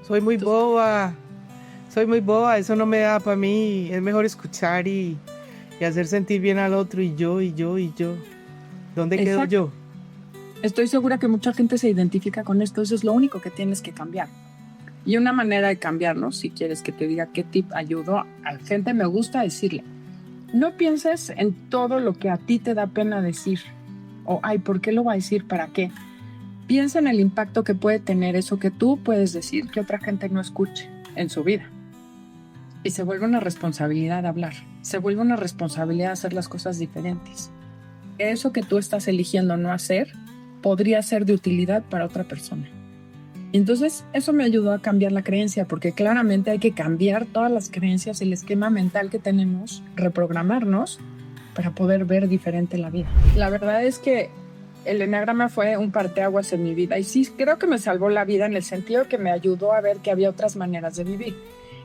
Soy muy boba, eso no me da para mí. Es mejor escuchar y hacer sentir bien al otro y yo. ¿Dónde quedo Exacto. yo? Estoy segura que mucha gente se identifica con esto. Eso es lo único que tienes que cambiar. Y una manera de cambiarlo, si quieres que te diga qué tip ayudó a la gente, me gusta decirle, no pienses en todo lo que a ti te da pena decir. O, ay, ¿por qué lo va a decir? ¿Para qué? Piensa en el impacto que puede tener eso que tú puedes decir que otra gente no escuche en su vida. Y se vuelve una responsabilidad hablar. Se vuelve una responsabilidad hacer las cosas diferentes. Eso que tú estás eligiendo no hacer podría ser de utilidad para otra persona. Entonces, eso me ayudó a cambiar la creencia, porque claramente hay que cambiar todas las creencias, el esquema mental que tenemos, reprogramarnos para poder ver diferente la vida. La verdad es que el eneagrama fue un parteaguas en mi vida y sí, creo que me salvó la vida en el sentido que me ayudó a ver que había otras maneras de vivir.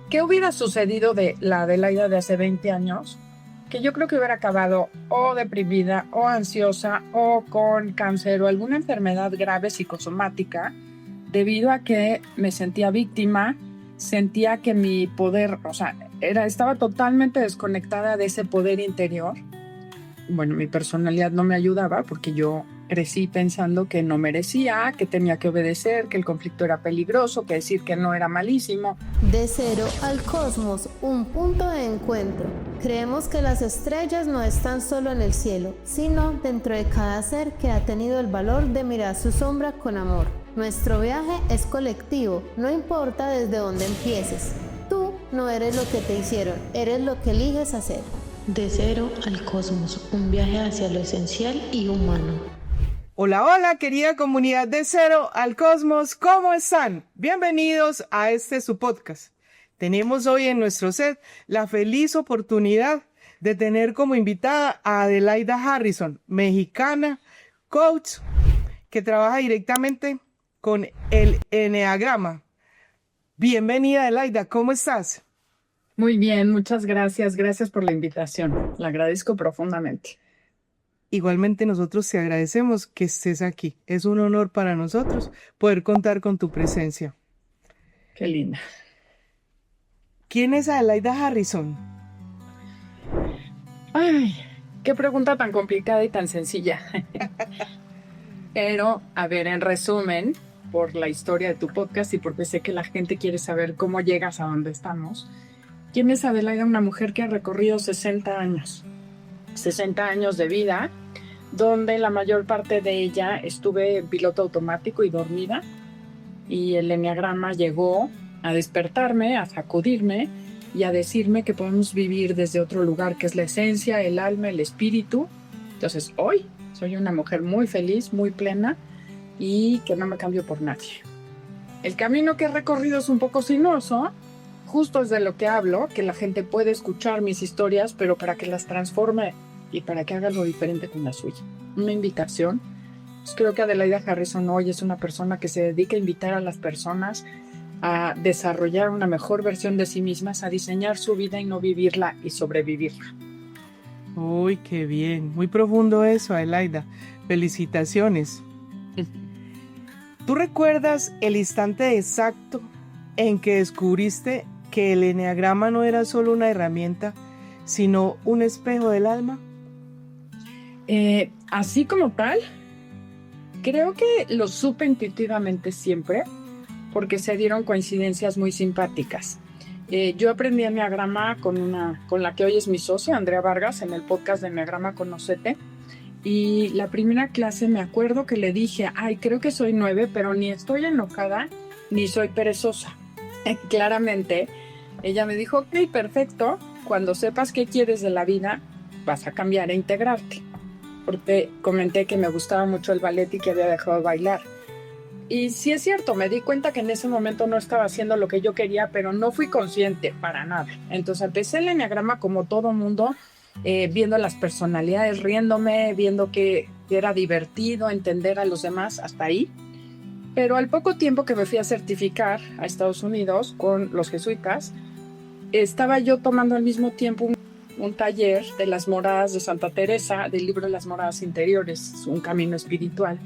¿Qué hubiera sucedido de la Adelaida de hace 20 años? Que yo creo que hubiera acabado o deprimida o ansiosa o con cáncer o alguna enfermedad grave psicosomática, debido a que me sentía víctima, sentía que mi poder, estaba totalmente desconectada de ese poder interior. Bueno, mi personalidad no me ayudaba porque yo crecí pensando que no merecía, que tenía que obedecer, que el conflicto era peligroso, que decir que no era malísimo. De cero al cosmos, un punto de encuentro. Creemos que las estrellas no están solo en el cielo, sino dentro de cada ser que ha tenido el valor de mirar su sombra con amor. Nuestro viaje es colectivo, no importa desde dónde empieces. Tú no eres lo que te hicieron, eres lo que eliges hacer. De cero al cosmos, un viaje hacia lo esencial y humano. Hola, querida comunidad de Cero al Cosmos, ¿cómo están? Bienvenidos a su podcast. Tenemos hoy en nuestro set la feliz oportunidad de tener como invitada a Adelaida Harrison, mexicana, coach, que trabaja directamente con el eneagrama. Bienvenida, Adelaida, ¿cómo estás? Muy bien, muchas gracias. Gracias por la invitación. La agradezco profundamente. Igualmente nosotros te agradecemos que estés aquí. Es un honor para nosotros poder contar con tu presencia. Qué linda. ¿Quién es Adelaida Harrison? Ay, qué pregunta tan complicada y tan sencilla. Pero, a ver, en resumen, por la historia de tu podcast y porque sé que la gente quiere saber cómo llegas a donde estamos, ¿quién es Adelaida? Una mujer que ha recorrido 60 años. 60 años de vida, donde la mayor parte de ella estuve en piloto automático y dormida, y el eneagrama llegó a despertarme, a sacudirme y a decirme que podemos vivir desde otro lugar, que es la esencia, el alma, el espíritu. Entonces hoy soy una mujer muy feliz, muy plena y que no me cambio por nadie. El camino que he recorrido es un poco sinuoso, justo es de lo que hablo, que la gente puede escuchar mis historias, pero para que las transforme y para que haga algo diferente con la suya. Una invitación. Pues creo que Adelaida Harrison hoy es una persona que se dedica a invitar a las personas a desarrollar una mejor versión de sí mismas, a diseñar su vida y no vivirla y sobrevivirla. Uy, qué bien. Muy profundo eso, Adelaida. Felicitaciones. ¿Tú recuerdas el instante exacto en que descubriste que el eneagrama no era solo una herramienta, sino un espejo del alma? Así como tal, creo que lo supe intuitivamente siempre, porque se dieron coincidencias muy simpáticas. Yo aprendí eneagrama con la que hoy es mi socia, Andrea Vargas, en el podcast de Eneagrama Conocete. Y la primera clase me acuerdo que le dije, ay, creo que soy 9, pero ni estoy enojada, ni soy perezosa. Claramente, ella me dijo, ok, perfecto, cuando sepas qué quieres de la vida, vas a cambiar e integrarte. Porque comenté que me gustaba mucho el ballet y que había dejado de bailar. Y sí es cierto, me di cuenta que en ese momento no estaba haciendo lo que yo quería, pero no fui consciente para nada. Entonces empecé el eneagrama como todo mundo, viendo las personalidades, riéndome, viendo que era divertido entender a los demás hasta ahí. Pero al poco tiempo que me fui a certificar a Estados Unidos con los jesuitas, estaba yo tomando al mismo tiempo un taller de las moradas de Santa Teresa, del libro de las moradas interiores, un camino espiritual.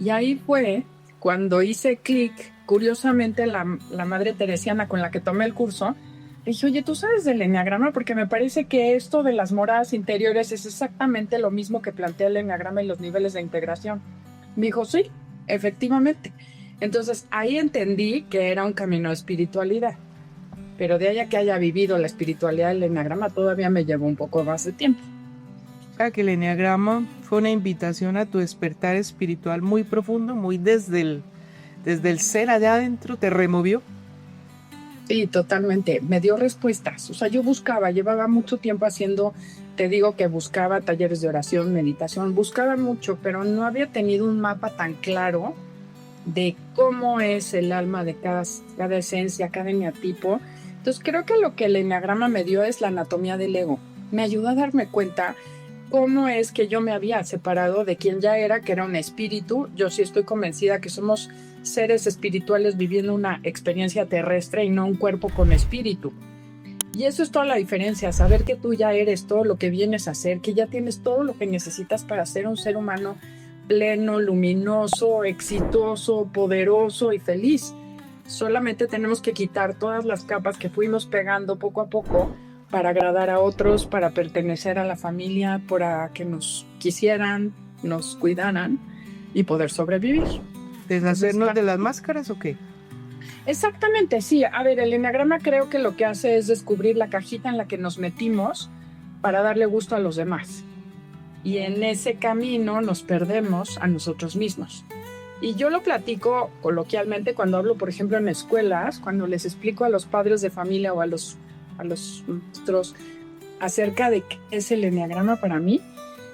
Y ahí fue cuando hice clic, curiosamente la madre teresiana con la que tomé el curso, le dije, oye, ¿tú sabes del eneagrama? Porque me parece que esto de las moradas interiores es exactamente lo mismo que plantea el eneagrama y los niveles de integración. Me dijo, sí, efectivamente. Entonces ahí entendí que era un camino de espiritualidad. Pero de allá que haya vivido la espiritualidad del eneagrama todavía me llevó un poco más de tiempo. O sea, que el eneagrama fue una invitación a tu despertar espiritual muy profundo, muy desde el ser allá adentro, te removió. Sí, totalmente. Me dio respuestas. O sea, yo llevaba mucho tiempo haciendo, te digo que buscaba talleres de oración, meditación, buscaba mucho, pero no había tenido un mapa tan claro de cómo es el alma de cada esencia, cada eneatipo. Entonces creo que lo que el eneagrama me dio es la anatomía del ego. Me ayudó a darme cuenta cómo es que yo me había separado de quien ya era, que era un espíritu. Yo sí estoy convencida que somos seres espirituales viviendo una experiencia terrestre y no un cuerpo con espíritu. Y eso es toda la diferencia, saber que tú ya eres todo lo que vienes a ser, que ya tienes todo lo que necesitas para ser un ser humano pleno, luminoso, exitoso, poderoso y feliz. Solamente tenemos que quitar todas las capas que fuimos pegando poco a poco para agradar a otros, para pertenecer a la familia, para que nos quisieran, nos cuidaran y poder sobrevivir. ¿Deshacernos de las máscaras o qué? Exactamente, sí. A ver, el eneagrama creo que lo que hace es descubrir la cajita en la que nos metimos para darle gusto a los demás. Y en ese camino nos perdemos a nosotros mismos. Y yo lo platico coloquialmente cuando hablo, por ejemplo, en escuelas, cuando les explico a los padres de familia o a los maestros acerca de qué es el eneagrama para mí.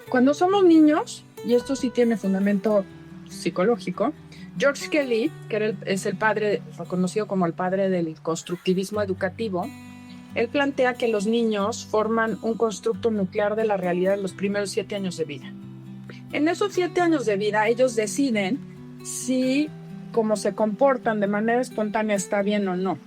Cuando somos niños, y esto sí tiene fundamento psicológico, George Kelly, que es el padre, reconocido como el padre del constructivismo educativo, él plantea que los niños forman un constructo nuclear de la realidad en los primeros 7 años de vida. En esos 7 años de vida, ellos deciden si cómo se comportan de manera espontánea está bien o no.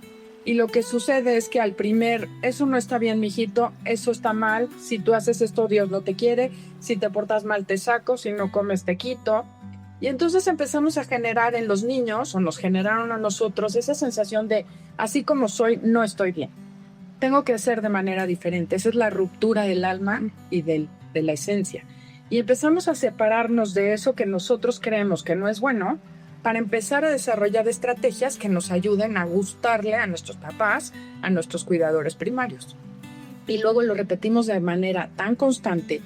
Y lo que sucede es que al primer, eso no está bien, mijito, eso está mal, si tú haces esto, Dios no te quiere, si te portas mal, te saco, si no comes, te quito. Y entonces empezamos a generar en los niños, o nos generaron a nosotros, esa sensación de, así como soy, no estoy bien. Tengo que ser de manera diferente. Esa es la ruptura del alma y de la esencia. Y empezamos a separarnos de eso que nosotros creemos que no es bueno, para empezar a desarrollar estrategias que nos ayuden a gustarle a nuestros papás, a nuestros cuidadores primarios. Y luego lo repetimos de manera tan constante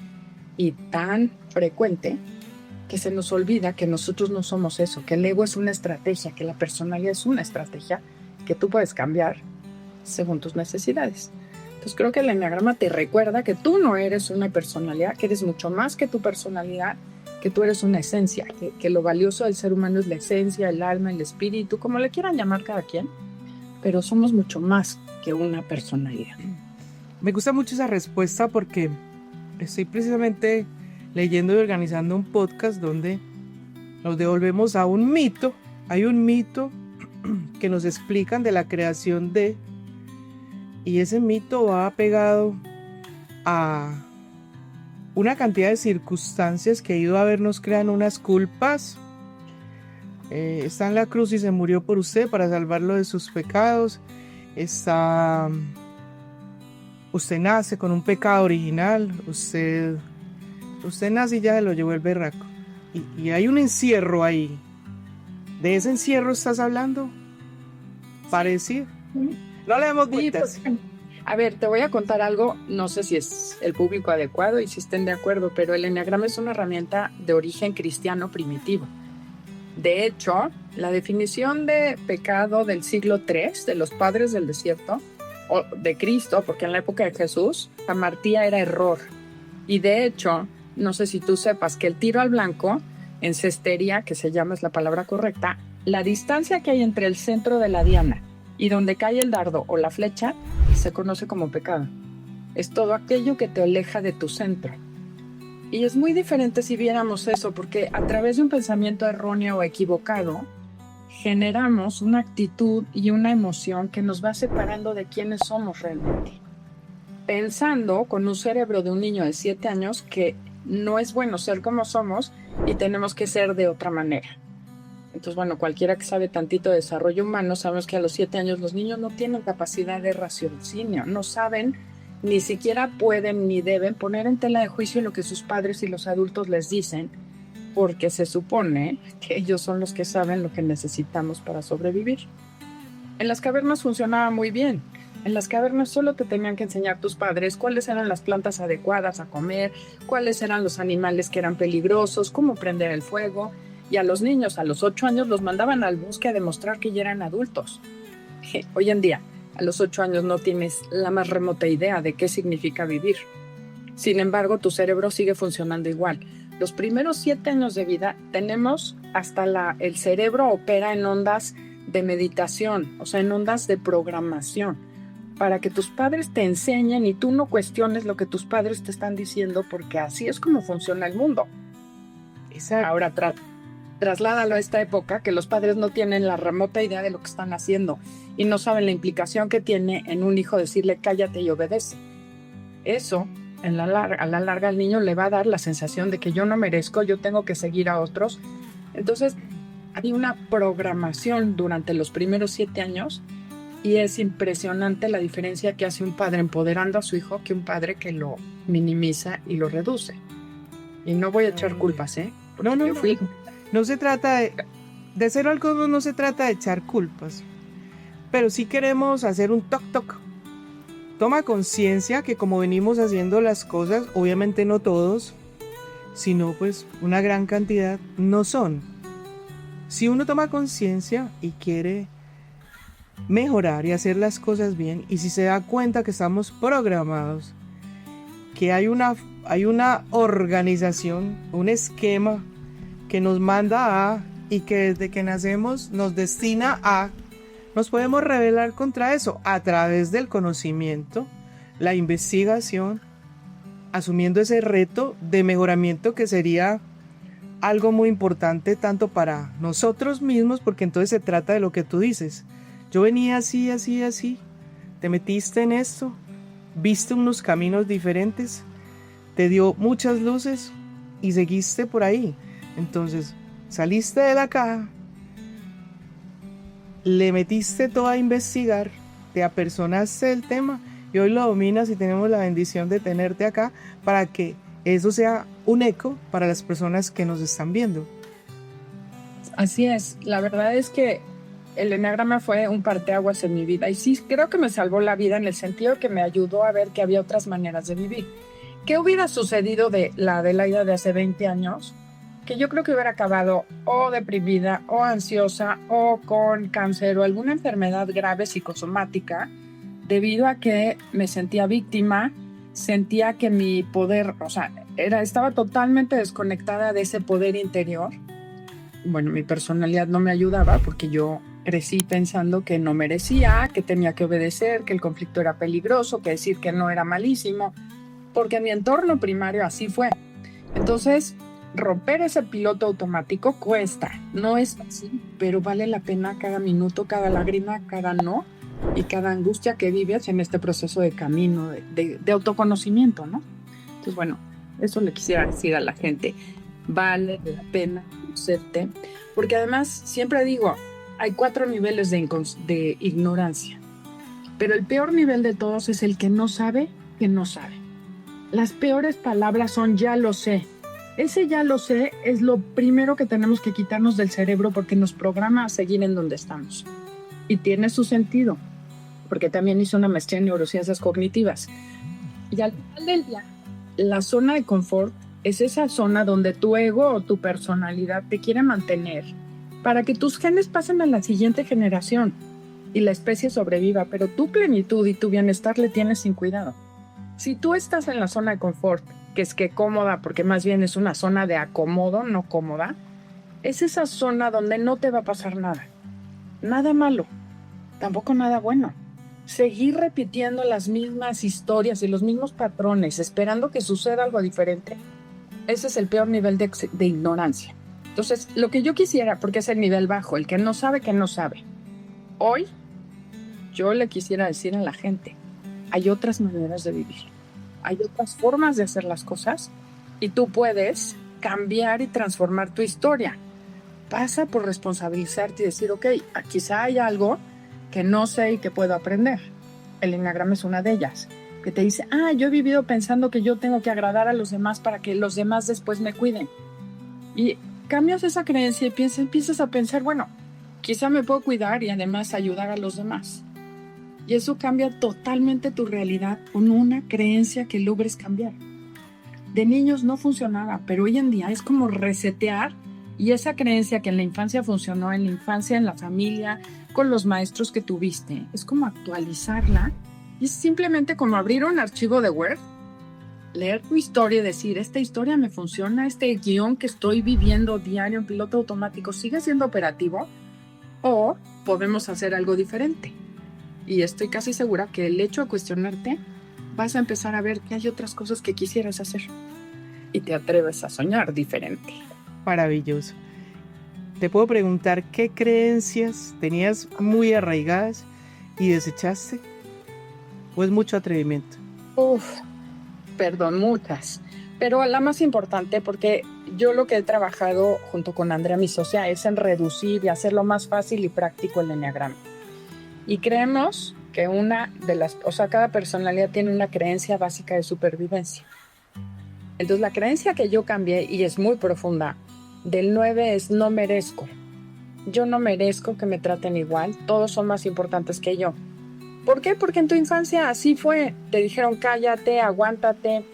y tan frecuente que se nos olvida que nosotros no somos eso, que el ego es una estrategia, que la personalidad es una estrategia que tú puedes cambiar según tus necesidades. Entonces creo que el eneagrama te recuerda que tú no eres una personalidad, que eres mucho más que tu personalidad, que tú eres una esencia, que lo valioso del ser humano es la esencia, el alma, el espíritu, como le quieran llamar cada quien, pero somos mucho más que una personalidad. Me gusta mucho esa respuesta porque estoy precisamente leyendo y organizando un podcast donde nos devolvemos a un mito. Hay un mito que nos explican de la creación de, y ese mito va pegado a una cantidad de circunstancias que ha ido a vernos crean unas culpas. Está en la cruz y se murió por usted para salvarlo de sus pecados. Usted nace con un pecado original. Usted nace y ya se lo llevó el berraco. Y hay un encierro ahí. ¿De ese encierro estás hablando? Parecido. No le demos vueltas. Pues, a ver, te voy a contar algo, no sé si es el público adecuado y si estén de acuerdo, pero el eneagrama es una herramienta de origen cristiano primitivo. De hecho, la definición de pecado del siglo III, de los padres del desierto, o de Cristo, porque en la época de Jesús, amartía era error. Y de hecho, no sé si tú sepas que el tiro al blanco, en cestería, que se llama, es la palabra correcta, la distancia que hay entre el centro de la diana y donde cae el dardo o la flecha, se conoce como pecado. Es todo aquello que te aleja de tu centro. Y es muy diferente si viéramos eso, porque a través de un pensamiento erróneo o equivocado, generamos una actitud y una emoción que nos va separando de quiénes somos realmente. Pensando con un cerebro de un niño de 7 años que no es bueno ser como somos y tenemos que ser de otra manera. Entonces, bueno, cualquiera que sabe tantito de desarrollo humano, sabemos que a los 7 años los niños no tienen capacidad de raciocinio, no saben, ni siquiera pueden ni deben poner en tela de juicio lo que sus padres y los adultos les dicen, porque se supone que ellos son los que saben lo que necesitamos para sobrevivir. En las cavernas funcionaba muy bien. En las cavernas solo te tenían que enseñar tus padres cuáles eran las plantas adecuadas a comer, cuáles eran los animales que eran peligrosos, cómo prender el fuego. Y a los niños, a los 8 años, los mandaban al bosque a demostrar que ya eran adultos. Hoy en día, a los 8 años no tienes la más remota idea de qué significa vivir. Sin embargo, tu cerebro sigue funcionando igual. Los primeros 7 años de vida tenemos hasta el cerebro opera en ondas de meditación, o sea, en ondas de programación, para que tus padres te enseñen y tú no cuestiones lo que tus padres te están diciendo, porque así es como funciona el mundo. Exacto. Ahora trasládalo a esta época que los padres no tienen la remota idea de lo que están haciendo y no saben la implicación que tiene en un hijo decirle cállate y obedece. Eso, a la larga al niño le va a dar la sensación de que yo no merezco, yo tengo que seguir a otros. Entonces, hay una programación durante los primeros 7 años y es impresionante la diferencia que hace un padre empoderando a su hijo que un padre que lo minimiza y lo reduce. Y no voy a echar culpas, ¿eh? No, Yo fui... No se trata de cero al cosmos, no se trata de echar culpas, pero sí queremos hacer un toc. Toma conciencia que como venimos haciendo las cosas, obviamente no todos, sino pues una gran cantidad no son. Si uno toma conciencia y quiere mejorar y hacer las cosas bien, y si se da cuenta que estamos programados, que hay una organización, un esquema que nos manda a y que desde que nacemos nos destina a, nos podemos rebelar contra eso a través del conocimiento, la investigación, asumiendo ese reto de mejoramiento que sería algo muy importante tanto para nosotros mismos, porque entonces se trata de lo que tú dices. Yo venía así, te metiste en esto, viste unos caminos diferentes, te dio muchas luces y seguiste por ahí. Entonces, saliste de la caja, le metiste todo a investigar, te apersonaste del tema y hoy lo dominas y tenemos la bendición de tenerte acá para que eso sea un eco para las personas que nos están viendo. Así es, la verdad es que el eneagrama fue un parteaguas en mi vida y sí, creo que me salvó la vida en el sentido que me ayudó a ver que había otras maneras de vivir. ¿Qué hubiera sucedido de la Adelaida de hace 20 años? Que yo creo que hubiera acabado o deprimida o ansiosa o con cáncer o alguna enfermedad grave psicosomática debido a que me sentía víctima, sentía que mi poder, o sea, estaba totalmente desconectada de ese poder interior. Bueno, mi personalidad no me ayudaba porque yo crecí pensando que no merecía, que tenía que obedecer, que el conflicto era peligroso, que decir que no era malísimo, porque mi entorno primario así fue. Entonces, romper ese piloto automático cuesta, no es fácil, pero vale la pena cada minuto, cada lágrima, cada no y cada angustia que vives en este proceso de camino, de autoconocimiento, ¿no? Entonces, bueno, eso le quisiera decir a la gente, vale la pena conocerte, porque además, siempre digo, hay 4 niveles de ignorancia, pero el peor nivel de todos es el que no sabe que no sabe. Las peores palabras son ya lo sé. Ese ya lo sé es lo primero que tenemos que quitarnos del cerebro porque nos programa a seguir en donde estamos. Y tiene su sentido, porque también hice una maestría en neurociencias cognitivas. Y al final del día, la zona de confort es esa zona donde tu ego o tu personalidad te quiere mantener para que tus genes pasen a la siguiente generación y la especie sobreviva, pero tu plenitud y tu bienestar le tienes sin cuidado. Si tú estás en la zona de confort, que es que cómoda, porque más bien es una zona de acomodo, no cómoda, es esa zona donde no te va a pasar nada. Nada malo, tampoco nada bueno. Seguir repitiendo las mismas historias y los mismos patrones, esperando que suceda algo diferente, ese es el peor nivel de ignorancia. Entonces, lo que yo quisiera, porque es el nivel bajo, el que no sabe, hoy yo le quisiera decir a la gente, hay otras maneras de vivir. Hay otras formas de hacer las cosas y tú puedes cambiar y transformar tu historia. pasa por responsabilizarte y decir, ok, quizá hay algo que no sé y que puedo aprender. El enneagrama es una de ellas, que te dice, yo he vivido pensando que yo tengo que agradar a los demás para que los demás después me cuiden. Y cambias esa creencia y empiezas a pensar, bueno, quizá me puedo cuidar y además ayudar a los demás. Y eso cambia totalmente tu realidad con una creencia que logres cambiar. De niños no funcionaba, pero hoy en día es como resetear, y esa creencia que en la infancia funcionó, en la infancia, en la familia, con los maestros que tuviste, es como actualizarla. Y es simplemente como abrir un archivo de Word, leer tu historia y decir, esta historia me funciona, este guión que estoy viviendo diario en piloto automático sigue siendo operativo, o podemos hacer algo diferente. Y estoy casi segura que el hecho de cuestionarte, vas a empezar a ver que hay otras cosas que quisieras hacer y te atreves a soñar diferente. Maravilloso. Te puedo preguntar qué creencias tenías muy arraigadas y desechaste, o es mucho atrevimiento. Perdón, muchas. Pero la más importante, porque yo lo que he trabajado junto con Andrea, mi socia, es en reducir y hacerlo más fácil y práctico el enneagrama. Y creemos que cada personalidad tiene una creencia básica de supervivencia. Entonces la creencia que yo cambié, y es muy profunda, del 9 es no merezco. Yo no merezco que me traten igual, todos son más importantes que yo. ¿Por qué? Porque en tu infancia así fue, te dijeron cállate, aguántate.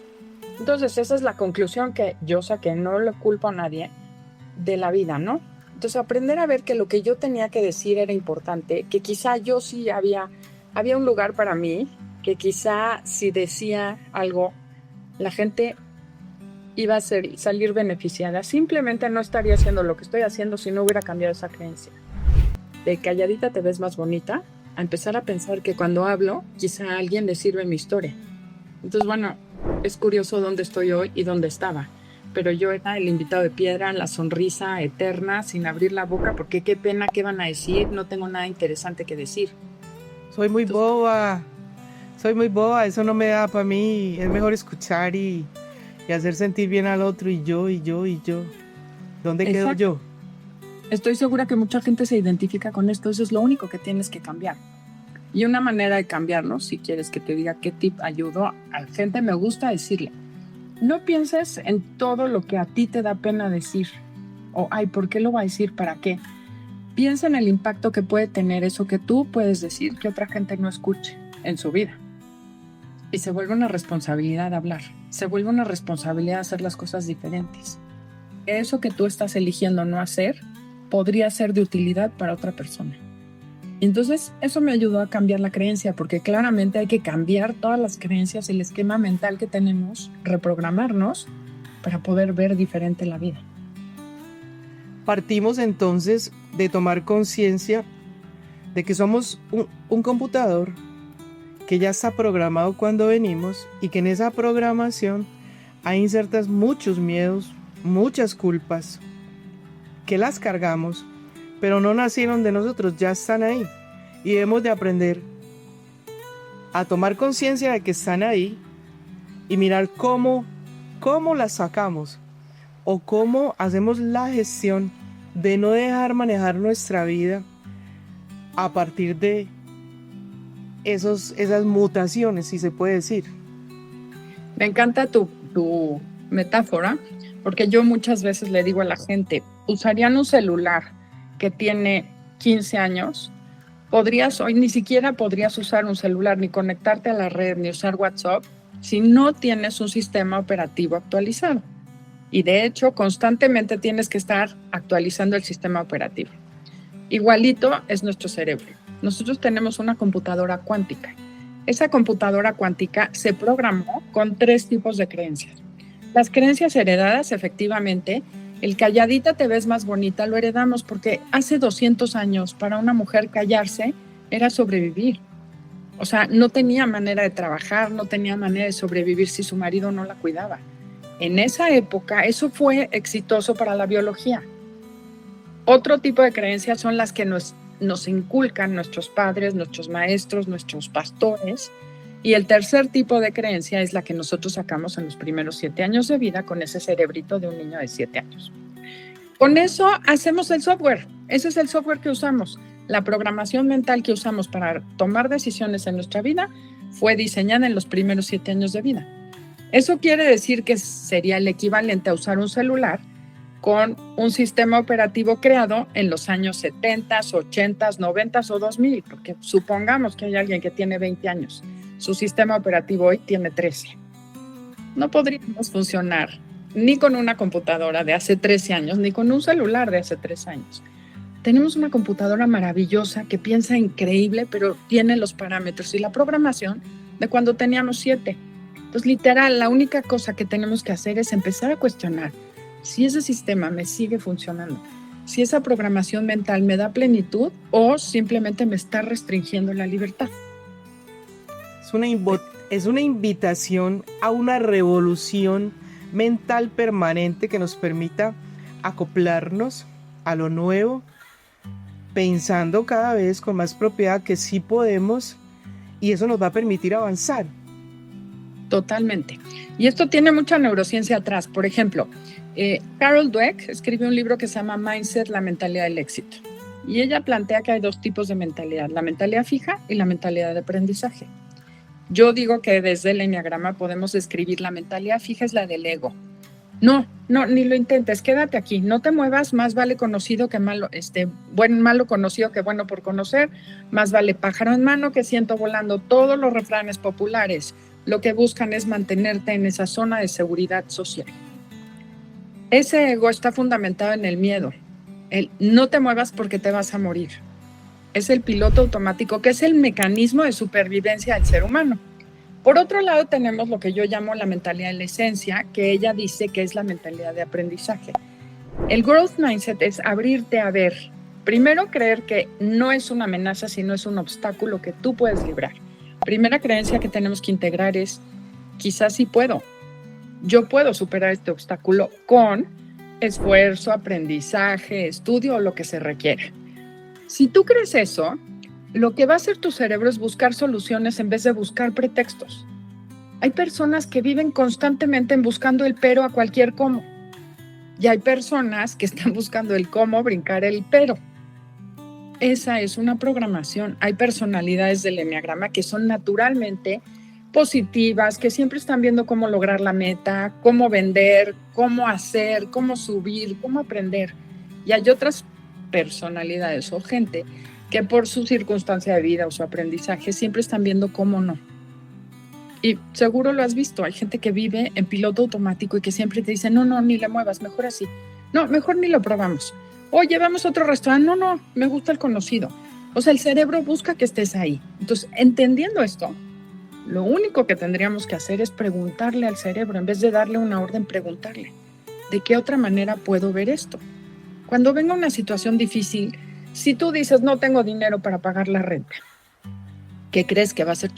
Entonces esa es la conclusión que yo saqué, no le culpo a nadie de la vida, ¿no? Entonces aprender a ver que lo que yo tenía que decir era importante, que quizá yo sí había un lugar para mí, que quizá si decía algo, la gente iba a salir beneficiada. Simplemente no estaría haciendo lo que estoy haciendo si no hubiera cambiado esa creencia. De calladita te ves más bonita, a empezar a pensar que cuando hablo, quizá a alguien le sirve mi historia. Entonces, bueno, es curioso dónde estoy hoy y dónde estaba. Pero yo era el invitado de piedra, la sonrisa eterna, sin abrir la boca, porque qué pena, qué van a decir, no tengo nada interesante que decir. Soy muy boba, eso no me da para mí, es mejor escuchar y hacer sentir bien al otro, y yo. ¿Dónde quedo yo? Estoy segura que mucha gente se identifica con esto, eso es lo único que tienes que cambiar. Y una manera de cambiarlo, si quieres que te diga qué tip ayudo a la gente, me gusta decirle, no pienses en todo lo que a ti te da pena decir, o ¿por qué lo va a decir? ¿Para qué? Piensa en el impacto que puede tener eso que tú puedes decir que otra gente no escuche en su vida. Y se vuelve una responsabilidad de hablar, se vuelve una responsabilidad de hacer las cosas diferentes. Eso que tú estás eligiendo no hacer podría ser de utilidad para otra persona. Entonces, eso me ayudó a cambiar la creencia, porque claramente hay que cambiar todas las creencias, el esquema mental que tenemos, reprogramarnos para poder ver diferente la vida. Partimos entonces de tomar conciencia de que somos un computador que ya está programado cuando venimos, y que en esa programación hay insertas muchos miedos, muchas culpas, que las cargamos, pero no nacieron de nosotros, ya están ahí. Y debemos de aprender a tomar conciencia de que están ahí y mirar cómo las sacamos, o cómo hacemos la gestión de no dejar manejar nuestra vida a partir de esas mutaciones, si se puede decir. Me encanta tu metáfora, porque yo muchas veces le digo a la gente, usarían un celular que tiene 15 años, hoy ni siquiera podrías usar un celular, ni conectarte a la red, ni usar WhatsApp, si no tienes un sistema operativo actualizado. Y de hecho, constantemente tienes que estar actualizando el sistema operativo. Igualito es nuestro cerebro. Nosotros tenemos una computadora cuántica. Esa computadora cuántica se programó con 3 tipos de creencias. Las creencias heredadas, efectivamente, el calladita te ves más bonita, lo heredamos porque hace 200 años para una mujer callarse era sobrevivir. O sea, no tenía manera de trabajar, no tenía manera de sobrevivir si su marido no la cuidaba. En esa época, eso fue exitoso para la biología. Otro tipo de creencias son las que nos inculcan nuestros padres, nuestros maestros, nuestros pastores. Y el tercer tipo de creencia es la que nosotros sacamos en los primeros 7 años de vida con ese cerebrito de un niño de 7 años. Con eso hacemos el software. Ese es el software que usamos. La programación mental que usamos para tomar decisiones en nuestra vida fue diseñada en los primeros 7 años de vida. Eso quiere decir que sería el equivalente a usar un celular con un sistema operativo creado en los años 70, 80, 90 o 2000, porque supongamos que hay alguien que tiene 20 años. Su sistema operativo hoy tiene 13. No podríamos funcionar ni con una computadora de hace 13 años, ni con un celular de hace 3 años. Tenemos una computadora maravillosa que piensa increíble, pero tiene los parámetros y la programación de cuando teníamos 7. Entonces, literal, la única cosa que tenemos que hacer es empezar a cuestionar si ese sistema me sigue funcionando, si esa programación mental me da plenitud o simplemente me está restringiendo la libertad. Es una invitación a una revolución mental permanente que nos permita acoplarnos a lo nuevo, pensando cada vez con más propiedad que sí podemos, y eso nos va a permitir avanzar. Totalmente. Y esto tiene mucha neurociencia atrás. Por ejemplo, Carol Dweck escribe un libro que se llama Mindset, la mentalidad del éxito. Y ella plantea que hay 2 tipos de mentalidad, la mentalidad fija y la mentalidad de aprendizaje. Yo digo que desde el enneagrama podemos describir la mentalidad fija es la del ego. No, ni lo intentes, quédate aquí, no te muevas, más vale conocido que malo, malo conocido que bueno por conocer, más vale pájaro en mano que ciento volando. Todos los refranes populares lo que buscan es mantenerte en esa zona de seguridad social. Ese ego está fundamentado en el miedo, el no te muevas porque te vas a morir. Es el piloto automático, que es el mecanismo de supervivencia del ser humano. Por otro lado, tenemos lo que yo llamo la mentalidad de la esencia, que ella dice que es la mentalidad de aprendizaje. El growth mindset es abrirte a ver. Primero, creer que no es una amenaza, sino es un obstáculo que tú puedes librar. Primera creencia que tenemos que integrar es, quizás sí puedo. Yo puedo superar este obstáculo con esfuerzo, aprendizaje, estudio o lo que se requiere. Si tú crees eso, lo que va a hacer tu cerebro es buscar soluciones en vez de buscar pretextos. Hay personas que viven constantemente buscando el pero a cualquier cómo. Y hay personas que están buscando el cómo brincar el pero. Esa es una programación. Hay personalidades del enneagrama que son naturalmente positivas, que siempre están viendo cómo lograr la meta, cómo vender, cómo hacer, cómo subir, cómo aprender. Y hay otras personalidades o gente que por su circunstancia de vida o su aprendizaje siempre están viendo cómo no. Y seguro lo has visto, hay gente que vive en piloto automático y que siempre te dice, no, ni le muevas, mejor así. No, mejor ni lo probamos. Oye, vamos a otro restaurante. No, me gusta el conocido. O sea, el cerebro busca que estés ahí. Entonces, entendiendo esto, lo único que tendríamos que hacer es preguntarle al cerebro, en vez de darle una orden, preguntarle, ¿de qué otra manera puedo ver esto? Cuando venga una situación difícil, si tú dices, no tengo dinero para pagar la renta, ¿qué crees que va a ser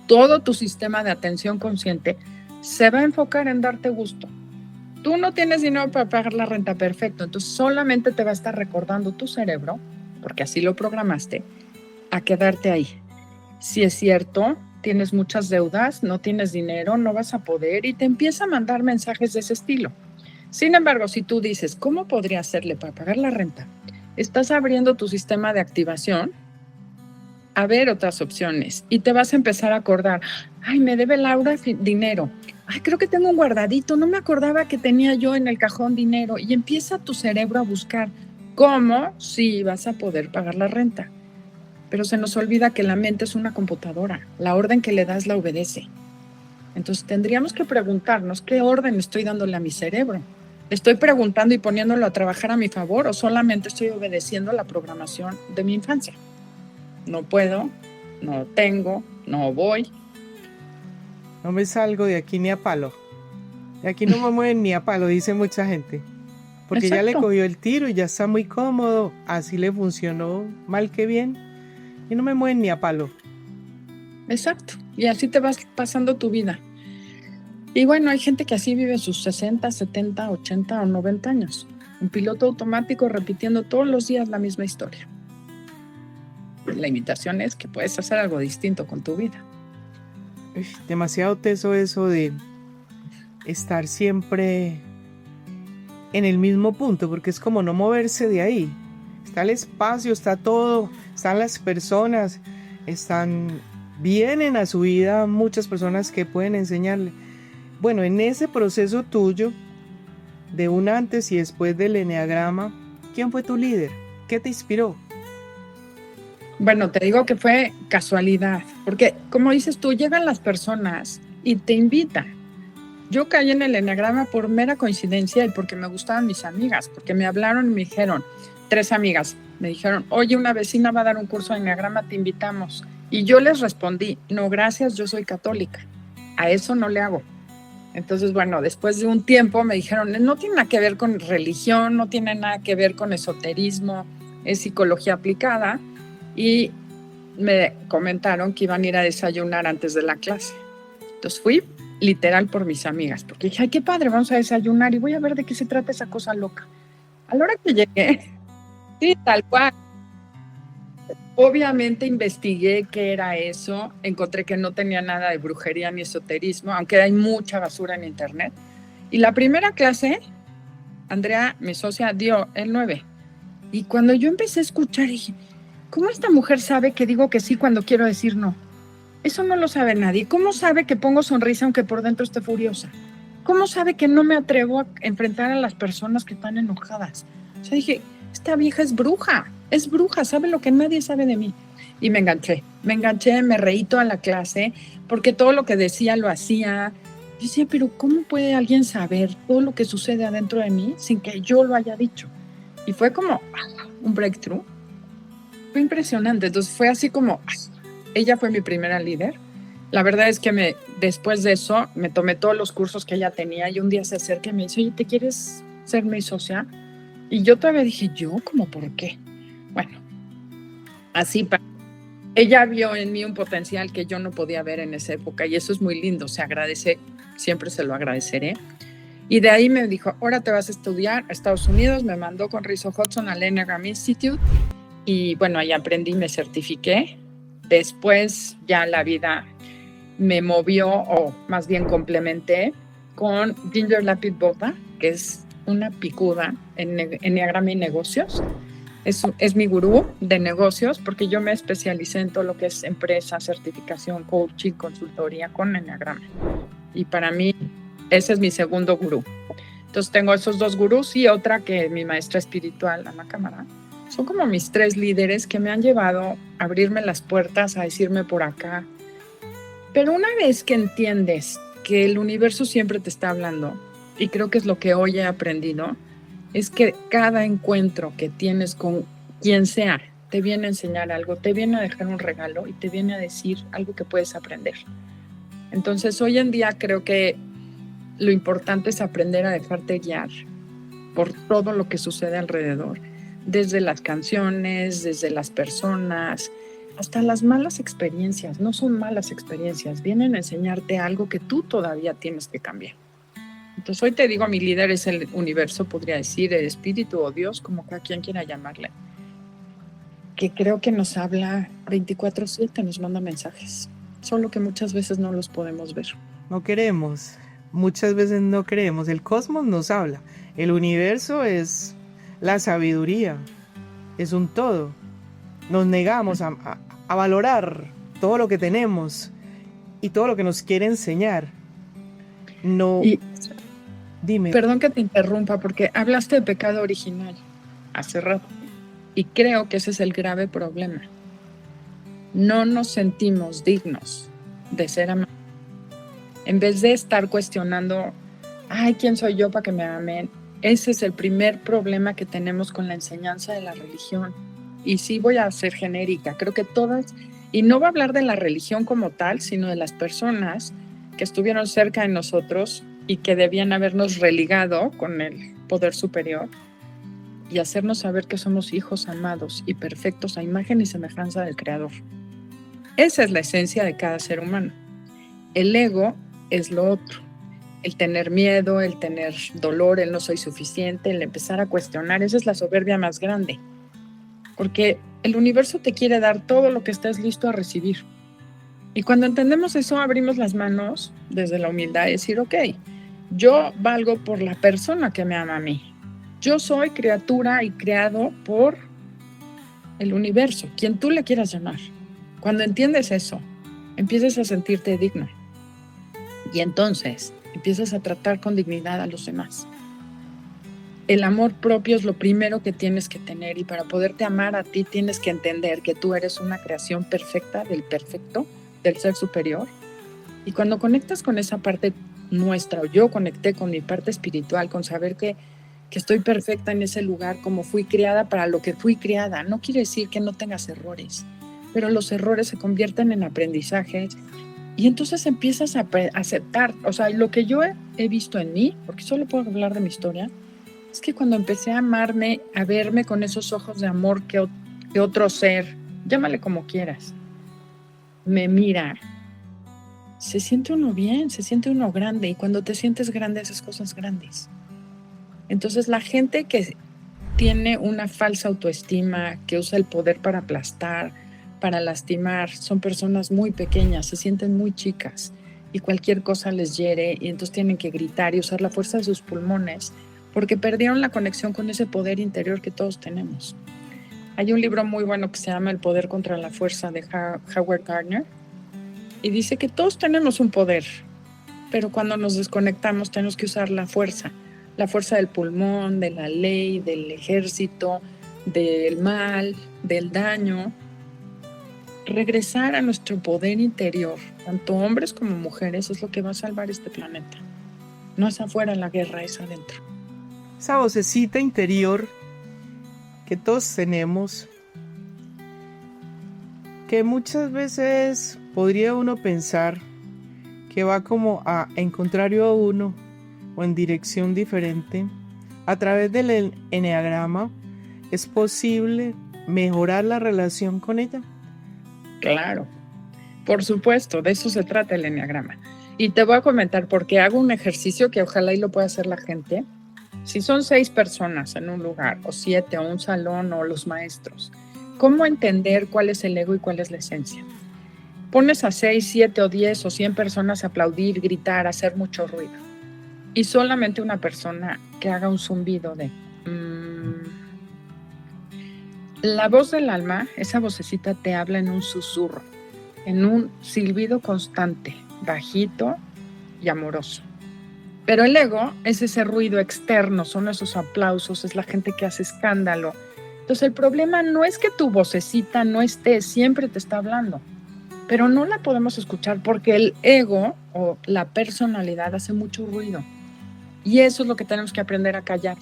todo tu sistema de atención consciente? Se va a enfocar en darte gusto. Tú no tienes dinero para pagar la renta, perfecto. Entonces solamente te va a estar recordando tu cerebro, porque así lo programaste, a quedarte ahí. Si es cierto, tienes muchas deudas, no tienes dinero, no vas a poder, y te empieza a mandar mensajes de ese estilo. Sin embargo, si tú dices, ¿cómo podría hacerle para pagar la renta? Estás abriendo tu sistema de activación a ver otras opciones y te vas a empezar a acordar, ay, me debe Laura dinero, ay, creo que tengo un guardadito, no me acordaba que tenía yo en el cajón dinero, y empieza tu cerebro a buscar cómo sí vas a poder pagar la renta. Pero se nos olvida que la mente es una computadora, la orden que le das la obedece. Entonces tendríamos que preguntarnos qué orden estoy dándole a mi cerebro. ¿Estoy preguntando y poniéndolo a trabajar a mi favor o solamente estoy obedeciendo la programación de mi infancia? No puedo, no tengo, no voy. No me salgo de aquí ni a palo. De aquí no me mueven ni a palo, dice mucha gente. Porque Exacto. ya le cogió el tiro y ya está muy cómodo. Así le funcionó mal que bien. Y no me mueven ni a palo. Exacto. Y así te vas pasando tu vida. Y bueno, hay gente que así vive sus 60, 70, 80 o 90 años. Un piloto automático repitiendo todos los días la misma historia. La invitación es que puedes hacer algo distinto con tu vida. Demasiado teso eso de estar siempre en el mismo punto, porque es como no moverse de ahí. Está el espacio, está todo, están las personas, vienen a su vida muchas personas que pueden enseñarle. Bueno, en ese proceso tuyo, de un antes y después del eneagrama, ¿quién fue tu líder? ¿Qué te inspiró? Bueno, te digo que fue casualidad, porque como dices tú, llegan las personas y te invitan. Yo caí en el eneagrama por mera coincidencia y porque me gustaban mis amigas, porque me hablaron y me dijeron, 3 amigas, me dijeron, oye, una vecina va a dar un curso de eneagrama, te invitamos. Y yo les respondí, no, gracias, yo soy católica, a eso no le hago. Entonces, bueno, después de un tiempo me dijeron, no tiene nada que ver con religión, no tiene nada que ver con esoterismo, es psicología aplicada. Y me comentaron que iban a ir a desayunar antes de la clase. Entonces fui literal por mis amigas, porque dije, ay, qué padre, vamos a desayunar y voy a ver de qué se trata esa cosa loca. A la hora que llegué, sí, tal cual. Obviamente investigué qué era eso, encontré que no tenía nada de brujería ni esoterismo, aunque hay mucha basura en internet. Y la primera clase, Andrea, mi socia, dio el 9. Y cuando yo empecé a escuchar, dije, ¿cómo esta mujer sabe que digo que sí cuando quiero decir no? Eso no lo sabe nadie. ¿Cómo sabe que pongo sonrisa aunque por dentro esté furiosa? ¿Cómo sabe que no me atrevo a enfrentar a las personas que están enojadas? O sea, dije, esta vieja es bruja, sabe lo que nadie sabe de mí. Y me enganché, me reí toda la clase, porque todo lo que decía lo hacía. Yo decía, pero ¿cómo puede alguien saber todo lo que sucede adentro de mí sin que yo lo haya dicho? Y fue como un breakthrough. Fue impresionante. Entonces fue así como, ella fue mi primera líder. La verdad es que después de eso me tomé todos los cursos que ella tenía y un día se acerca y me dice, oye, ¿te quieres ser mi socia? Y yo todavía dije, ¿yo? ¿Cómo por qué? Bueno, así ella vio en mí un potencial que yo no podía ver en esa época y eso es muy lindo, se agradece, siempre se lo agradeceré. Y de ahí me dijo, ahora te vas a estudiar a Estados Unidos, me mandó con Rizzo Hudson al Enneagram Institute y bueno, ahí aprendí, me certifiqué. Después ya la vida me movió, o más bien complementé, con Ginger Lapid Botha, que es una picuda en Enneagrama y negocios. Es mi gurú de negocios porque yo me especialicé en todo lo que es empresa, certificación, coaching, consultoría con Enneagrama. Y para mí ese es mi segundo gurú. Entonces tengo esos 2 gurús y otra que es mi maestra espiritual, Ana Cámara. Son como mis 3 líderes que me han llevado a abrirme las puertas, a decirme por acá. Pero una vez que entiendes que el universo siempre te está hablando, y creo que es lo que hoy he aprendido, es que cada encuentro que tienes con quien sea, te viene a enseñar algo, te viene a dejar un regalo y te viene a decir algo que puedes aprender. Entonces hoy en día creo que lo importante es aprender a dejarte guiar por todo lo que sucede alrededor, desde las canciones, desde las personas, hasta las malas experiencias. No son malas experiencias, vienen a enseñarte algo que tú todavía tienes que cambiar. Entonces hoy te digo, mi líder es el universo, podría decir, el espíritu o Dios, como cada quien quiera llamarle, que creo que nos habla 24/7, nos manda mensajes, solo que muchas veces no los podemos ver. No queremos, muchas veces no creemos. El cosmos nos habla, el universo es la sabiduría, es un todo. Nos negamos a valorar todo lo que tenemos y todo lo que nos quiere enseñar. No, dime. Perdón que te interrumpa, porque hablaste de pecado original hace rato y creo que ese es el grave problema. No nos sentimos dignos de ser amados. En vez de estar cuestionando, ay, ¿quién soy yo para que me amen? Ese es el primer problema que tenemos con la enseñanza de la religión. Y sí voy a ser genérica, creo que todas, y no voy a hablar de la religión como tal, sino de las personas que estuvieron cerca de nosotros y que debían habernos religado con el poder superior y hacernos saber que somos hijos amados y perfectos a imagen y semejanza del Creador. Esa es la esencia de cada ser humano. El ego es lo otro. El tener miedo, el tener dolor, el no soy suficiente, el empezar a cuestionar, esa es la soberbia más grande. Porque el universo te quiere dar todo lo que estés listo a recibir. Y cuando entendemos eso, abrimos las manos desde la humildad y decir, ok, yo valgo por la persona que me ama a mí. Yo soy criatura y creado por el universo, quien tú le quieras llamar. Cuando entiendes eso, empiezas a sentirte digno. Y entonces empiezas a tratar con dignidad a los demás. El amor propio es lo primero que tienes que tener, y para poderte amar a ti tienes que entender que tú eres una creación perfecta del perfecto, del ser superior. Y cuando conectas con esa parte nuestra, o yo conecté con mi parte espiritual, con saber que estoy perfecta en ese lugar como fui creada para lo que fui creada, no quiere decir que no tengas errores, pero los errores se convierten en aprendizajes y entonces empiezas a aceptar. O sea, lo que yo he visto en mí, porque solo puedo hablar de mi historia, es que cuando empecé a amarme, a verme con esos ojos de amor que otro ser, llámale como quieras, me mira, se siente uno bien, se siente uno grande, y cuando te sientes grande haces cosas grandes. Entonces la gente que tiene una falsa autoestima, que usa el poder para aplastar, para lastimar, son personas muy pequeñas, se sienten muy chicas y cualquier cosa les hiere, y entonces tienen que gritar y usar la fuerza de sus pulmones porque perdieron la conexión con ese poder interior que todos tenemos. Hay un libro muy bueno que se llama El poder contra la fuerza, de Howard Gardner, y dice que todos tenemos un poder, pero cuando nos desconectamos tenemos que usar la fuerza del pulmón, de la ley, del ejército, del mal, del daño. Regresar a nuestro poder interior, tanto hombres como mujeres, es lo que va a salvar este planeta. No es afuera la guerra, es adentro. Esa vocecita interior que todos tenemos, que muchas veces podría uno pensar que va como en contrario a uno o en dirección diferente. A través del eneagrama es posible mejorar la relación con ella. Claro, por supuesto, de eso se trata el eneagrama. Y te voy a comentar porque hago un ejercicio que ojalá y lo pueda hacer la gente. Si son 6 personas en un lugar, o 7, o un salón, o los maestros, ¿cómo entender cuál es el ego y cuál es la esencia? Pones a 6, 7 o 10 o 100 personas a aplaudir, gritar, hacer mucho ruido, y solamente una persona que haga un zumbido de La voz del alma, esa vocecita te habla en un susurro, en un silbido constante, bajito y amoroso. Pero el ego es ese ruido externo, son esos aplausos, es la gente que hace escándalo. Entonces el problema no es que tu vocecita no esté, siempre te está hablando, pero no la podemos escuchar porque el ego o la personalidad hace mucho ruido. Y eso es lo que tenemos que aprender a callar.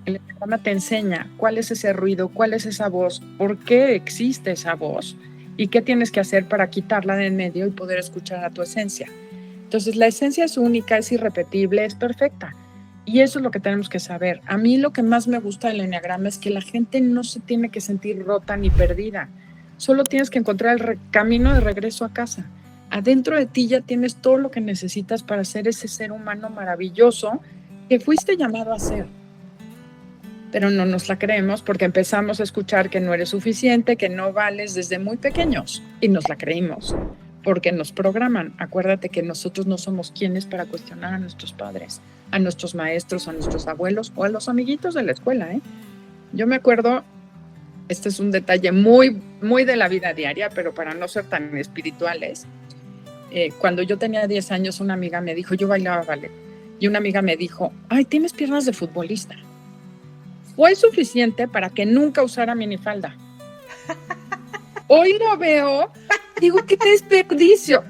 El programa te enseña cuál es ese ruido, cuál es esa voz, por qué existe esa voz y qué tienes que hacer para quitarla de en medio y poder escuchar a tu esencia. Entonces la esencia es única, es irrepetible, es perfecta. Y eso es lo que tenemos que saber. A mí lo que más me gusta del eneagrama es que la gente no se tiene que sentir rota ni perdida. Solo tienes que encontrar el camino de regreso a casa. Adentro de ti ya tienes todo lo que necesitas para ser ese ser humano maravilloso que fuiste llamado a ser. Pero no nos la creemos porque empezamos a escuchar que no eres suficiente, que no vales desde muy pequeños, y nos la creímos porque nos programan. Acuérdate que nosotros no somos quienes para cuestionar a nuestros padres, a nuestros maestros, a nuestros abuelos o a los amiguitos de la escuela, ¿eh? Yo me acuerdo, este es un detalle muy, muy de la vida diaria, pero para no ser tan espirituales, cuando yo tenía 10 años, una amiga me dijo, yo bailaba ballet, y una amiga me dijo, ay, tienes piernas de futbolista. Fue suficiente para que nunca usara minifalda. Hoy lo veo, digo, qué desperdicio.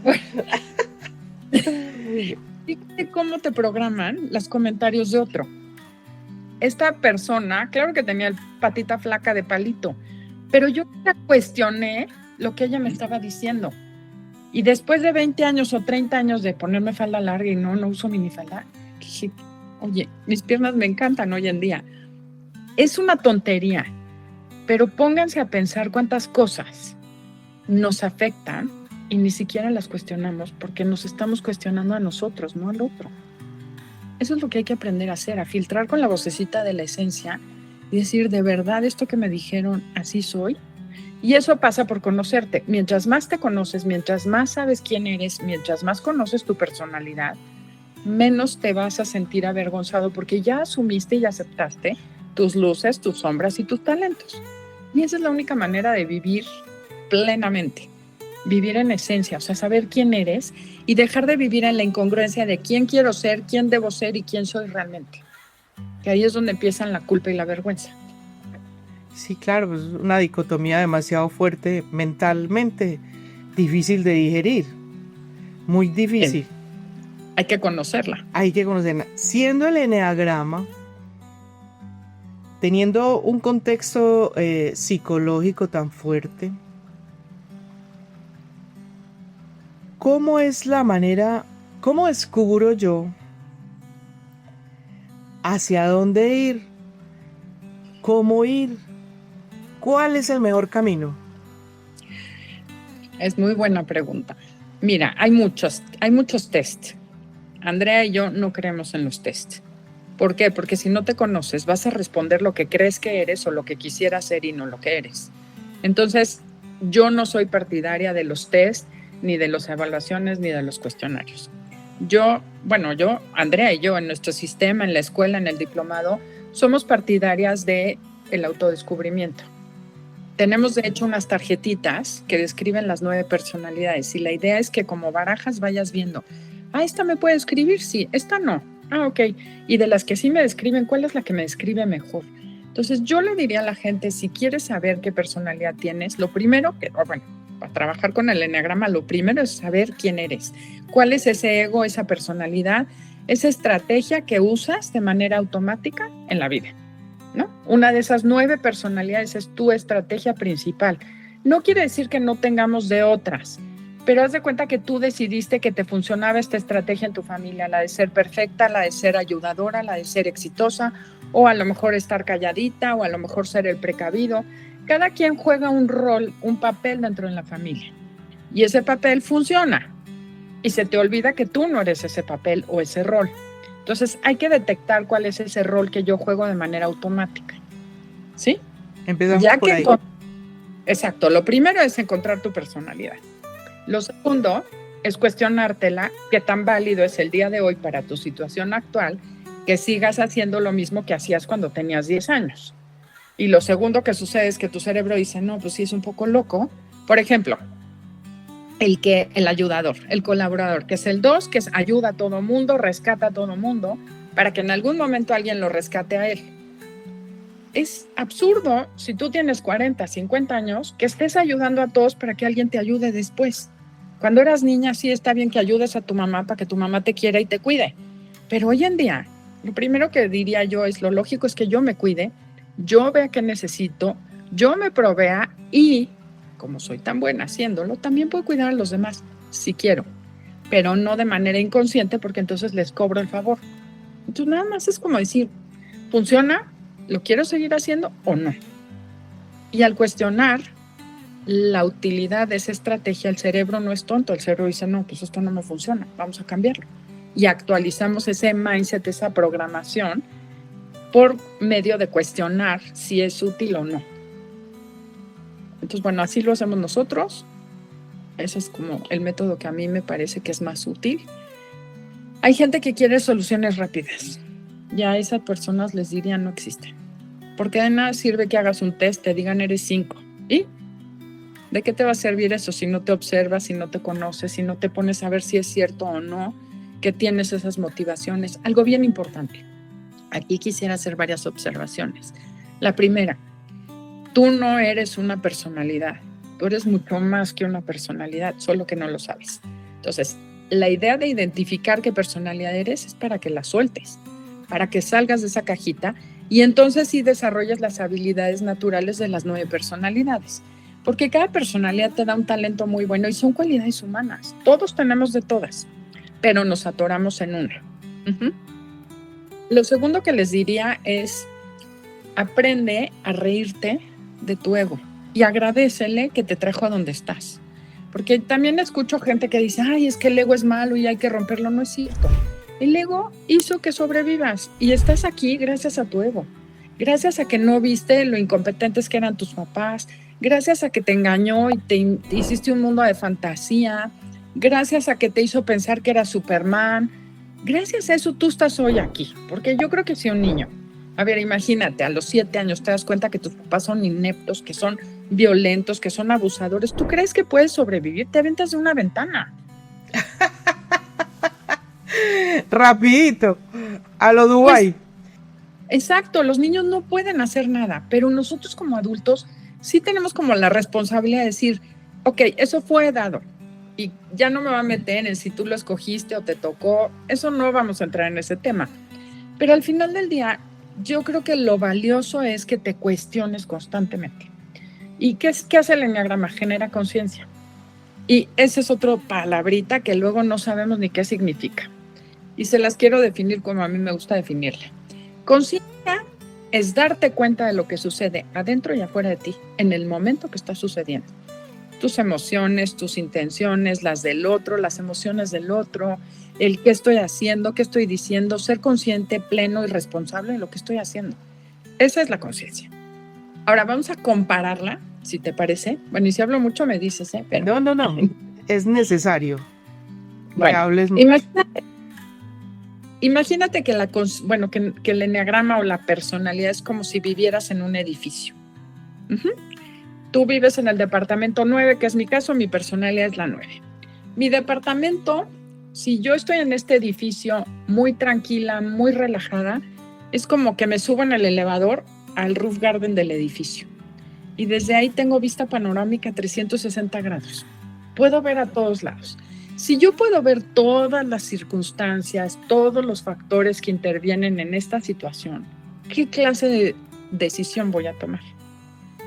Fíjate cómo te programan los comentarios de otro. Esta persona, claro que tenía el patita flaca de palito, pero yo la cuestioné lo que ella me estaba diciendo. Y después de 20 años o 30 años de ponerme falda larga y no uso minifalda, dije, oye, mis piernas me encantan hoy en día. Es una tontería, pero pónganse a pensar cuántas cosas nos afectan y ni siquiera las cuestionamos porque nos estamos cuestionando a nosotros, no al otro. Eso es lo que hay que aprender a hacer, a filtrar con la vocecita de la esencia y decir, de verdad, esto que me dijeron, así soy. Y eso pasa por conocerte. Mientras más te conoces, mientras más sabes quién eres, mientras más conoces tu personalidad, menos te vas a sentir avergonzado porque ya asumiste y aceptaste tus luces, tus sombras y tus talentos. Y esa es la única manera de vivir plenamente, vivir en esencia, o sea, saber quién eres y dejar de vivir en la incongruencia de quién quiero ser, quién debo ser y quién soy realmente. Que ahí es donde empiezan la culpa y la vergüenza. Sí, claro, es una dicotomía demasiado fuerte mentalmente, difícil de digerir, muy difícil. Hay que conocerla. Hay que conocerla. Siendo el eneagrama, teniendo un contexto psicológico tan fuerte, ¿cómo es la manera, cómo descubro yo hacia dónde ir, cómo ir, cuál es el mejor camino? Es muy buena pregunta. Mira, hay muchos tests. Andrea y yo no creemos en los tests. ¿Por qué? Porque si no te conoces, vas a responder lo que crees que eres o lo que quisieras ser y no lo que eres. Entonces, yo no soy partidaria de los tests, ni de las evaluaciones, ni de los cuestionarios. Andrea y yo, en nuestro sistema, en la escuela, en el diplomado, somos partidarias del autodescubrimiento. Tenemos, de hecho, unas tarjetitas que describen las 9 personalidades y la idea es que como barajas vayas viendo, esta me puede describir, sí, esta no, ok, y de las que sí me describen, ¿cuál es la que me describe mejor? Entonces, yo le diría a la gente, si quieres saber qué personalidad tienes, lo primero para trabajar con el eneagrama, lo primero es saber quién eres, cuál es ese ego, esa personalidad, esa estrategia que usas de manera automática en la vida, ¿no? Una de esas 9 personalidades es tu estrategia principal. No quiere decir que no tengamos de otras, pero haz de cuenta que tú decidiste que te funcionaba esta estrategia en tu familia, la de ser perfecta, la de ser ayudadora, la de ser exitosa, o a lo mejor estar calladita, o a lo mejor ser el precavido. Cada quien juega un rol, un papel dentro de la familia. Y ese papel funciona. Y se te olvida que tú no eres ese papel o ese rol. Entonces hay que detectar cuál es ese rol que yo juego de manera automática. ¿Sí? Empezamos Ya por que ahí. Exacto. Lo primero es encontrar tu personalidad. Lo segundo es cuestionártela qué tan válido es el día de hoy para tu situación actual que sigas haciendo lo mismo que hacías cuando tenías 10 años. Y lo segundo que sucede es que tu cerebro dice, no, pues sí es un poco loco. Por ejemplo, el ayudador, el colaborador, que es el 2, que ayuda a todo mundo, rescata a todo mundo, para que en algún momento alguien lo rescate a él. Es absurdo, si tú tienes 40, 50 años, que estés ayudando a todos para que alguien te ayude después. Cuando eras niña, sí está bien que ayudes a tu mamá para que tu mamá te quiera y te cuide. Pero hoy en día, lo primero que diría yo es, lo lógico es que yo me cuide, yo vea qué necesito, yo me provea y, como soy tan buena haciéndolo, también puedo cuidar a los demás, si quiero, pero no de manera inconsciente porque entonces les cobro el favor. Entonces nada más es como decir, ¿funciona? ¿Lo quiero seguir haciendo o no? Y al cuestionar la utilidad de esa estrategia, el cerebro no es tonto, el cerebro dice, no, pues esto no me funciona, vamos a cambiarlo. Y actualizamos ese mindset, esa programación, por medio de cuestionar si es útil o no. Entonces, bueno, así lo hacemos nosotros. Ese es como el método que a mí me parece que es más útil. Hay gente que quiere soluciones rápidas. Ya a esas personas les diría no existen. Porque de nada sirve que hagas un test, te digan eres 5. ¿Y de qué te va a servir eso si no te observas, si no te conoces, si no te pones a ver si es cierto o no, que tienes esas motivaciones? Algo bien importante. Aquí quisiera hacer varias observaciones. La primera, tú no eres una personalidad. Tú eres mucho más que una personalidad, solo que no lo sabes. Entonces, la idea de identificar qué personalidad eres es para que la sueltes, para que salgas de esa cajita y entonces sí desarrolles las habilidades naturales de las 9 personalidades. Porque cada personalidad te da un talento muy bueno y son cualidades humanas. Todos tenemos de todas, pero nos atoramos en una. Lo segundo que les diría es, aprende a reírte de tu ego y agradécele que te trajo a donde estás. Porque también escucho gente que dice, ay, es que el ego es malo y hay que romperlo. No es cierto. El ego hizo que sobrevivas y estás aquí gracias a tu ego. Gracias a que no viste lo incompetentes que eran tus papás. Gracias a que te engañó y te hiciste un mundo de fantasía. Gracias a que te hizo pensar que eras Superman. Gracias a eso tú estás hoy aquí. Porque yo creo que si un niño A ver, imagínate, a los 7 años te das cuenta que tus papás son ineptos, que son violentos, que son abusadores. ¿Tú crees que puedes sobrevivir? Te aventas de una ventana. Rapidito, a lo Dubái. Pues, exacto, los niños no pueden hacer nada, pero nosotros como adultos sí tenemos como la responsabilidad de decir, ok, eso fue dado y ya no me va a meter en si tú lo escogiste o te tocó, eso no vamos a entrar en ese tema. Pero al final del día, yo creo que lo valioso es que te cuestiones constantemente. ¿Y qué hace el enneagrama? Genera conciencia. Y esa es otra palabrita que luego no sabemos ni qué significa. Y se las quiero definir como a mí me gusta definirla. Conciencia es darte cuenta de lo que sucede adentro y afuera de ti, en el momento que está sucediendo. Tus emociones, tus intenciones, las del otro, las emociones del otro, el qué estoy haciendo, qué estoy diciendo, ser consciente, pleno y responsable de lo que estoy haciendo. Esa es la conciencia. Ahora vamos a compararla, si te parece. Bueno, y si hablo mucho me dices, pero... No. Es necesario. Bueno, imagínate que, que el enneagrama o la personalidad es como si vivieras en un edificio. Uh-huh. Tú vives en el departamento 9, que es mi caso, mi personalidad es la 9. Mi departamento, si yo estoy en este edificio muy tranquila, muy relajada, es como que me subo en el elevador al roof garden del edificio. Y desde ahí tengo vista panorámica 360 grados. Puedo ver a todos lados. Si yo puedo ver todas las circunstancias, todos los factores que intervienen en esta situación, ¿qué clase de decisión voy a tomar?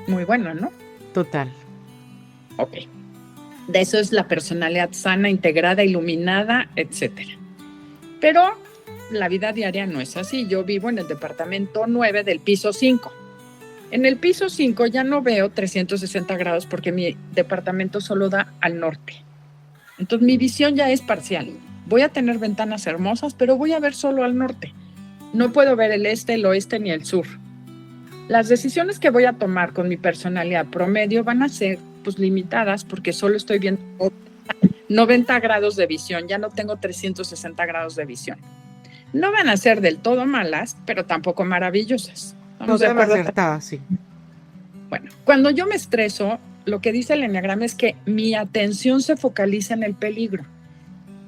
Muy bueno, ¿no? Total. Ok. De eso es la personalidad sana, integrada, iluminada, etc. Pero la vida diaria no es así. Yo vivo en el departamento 9 del piso 5. En el piso 5 ya no veo 360 grados porque mi departamento solo da al norte. Entonces mi visión ya es parcial. Voy a tener ventanas hermosas, pero voy a ver solo al norte. No puedo ver el este, el oeste ni el sur. Las decisiones que voy a tomar con mi personalidad promedio van a ser pues limitadas porque solo estoy viendo 90 grados de visión, ya no tengo 360 grados de visión. No van a ser del todo malas, pero tampoco maravillosas. No se acertada, sí. Bueno, cuando yo me estreso, lo que dice el enneagrama es que mi atención se focaliza en el peligro.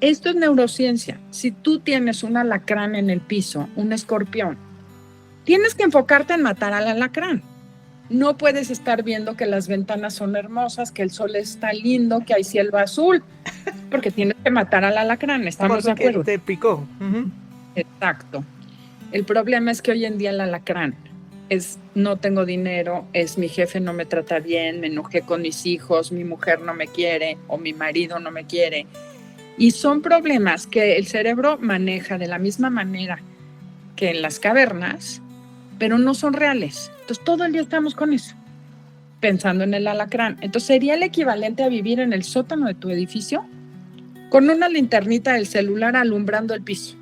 Esto es neurociencia. Si tú tienes un alacrán en el piso, un escorpión, tienes que enfocarte en matar al alacrán. No puedes estar viendo que las ventanas son hermosas, que el sol está lindo, que hay cielo azul, porque tienes que matar al alacrán. ¿Estamos de acuerdo? Te picó. Uh-huh. Exacto. El problema es que hoy en día el alacrán es no tengo dinero, es mi jefe no me trata bien, me enojé con mis hijos, mi mujer no me quiere o mi marido no me quiere. Y son problemas que el cerebro maneja de la misma manera que en las cavernas, pero no son reales. Entonces todo el día estamos con eso, pensando en el alacrán. Entonces sería el equivalente a vivir en el sótano de tu edificio con una linternita del celular alumbrando el piso.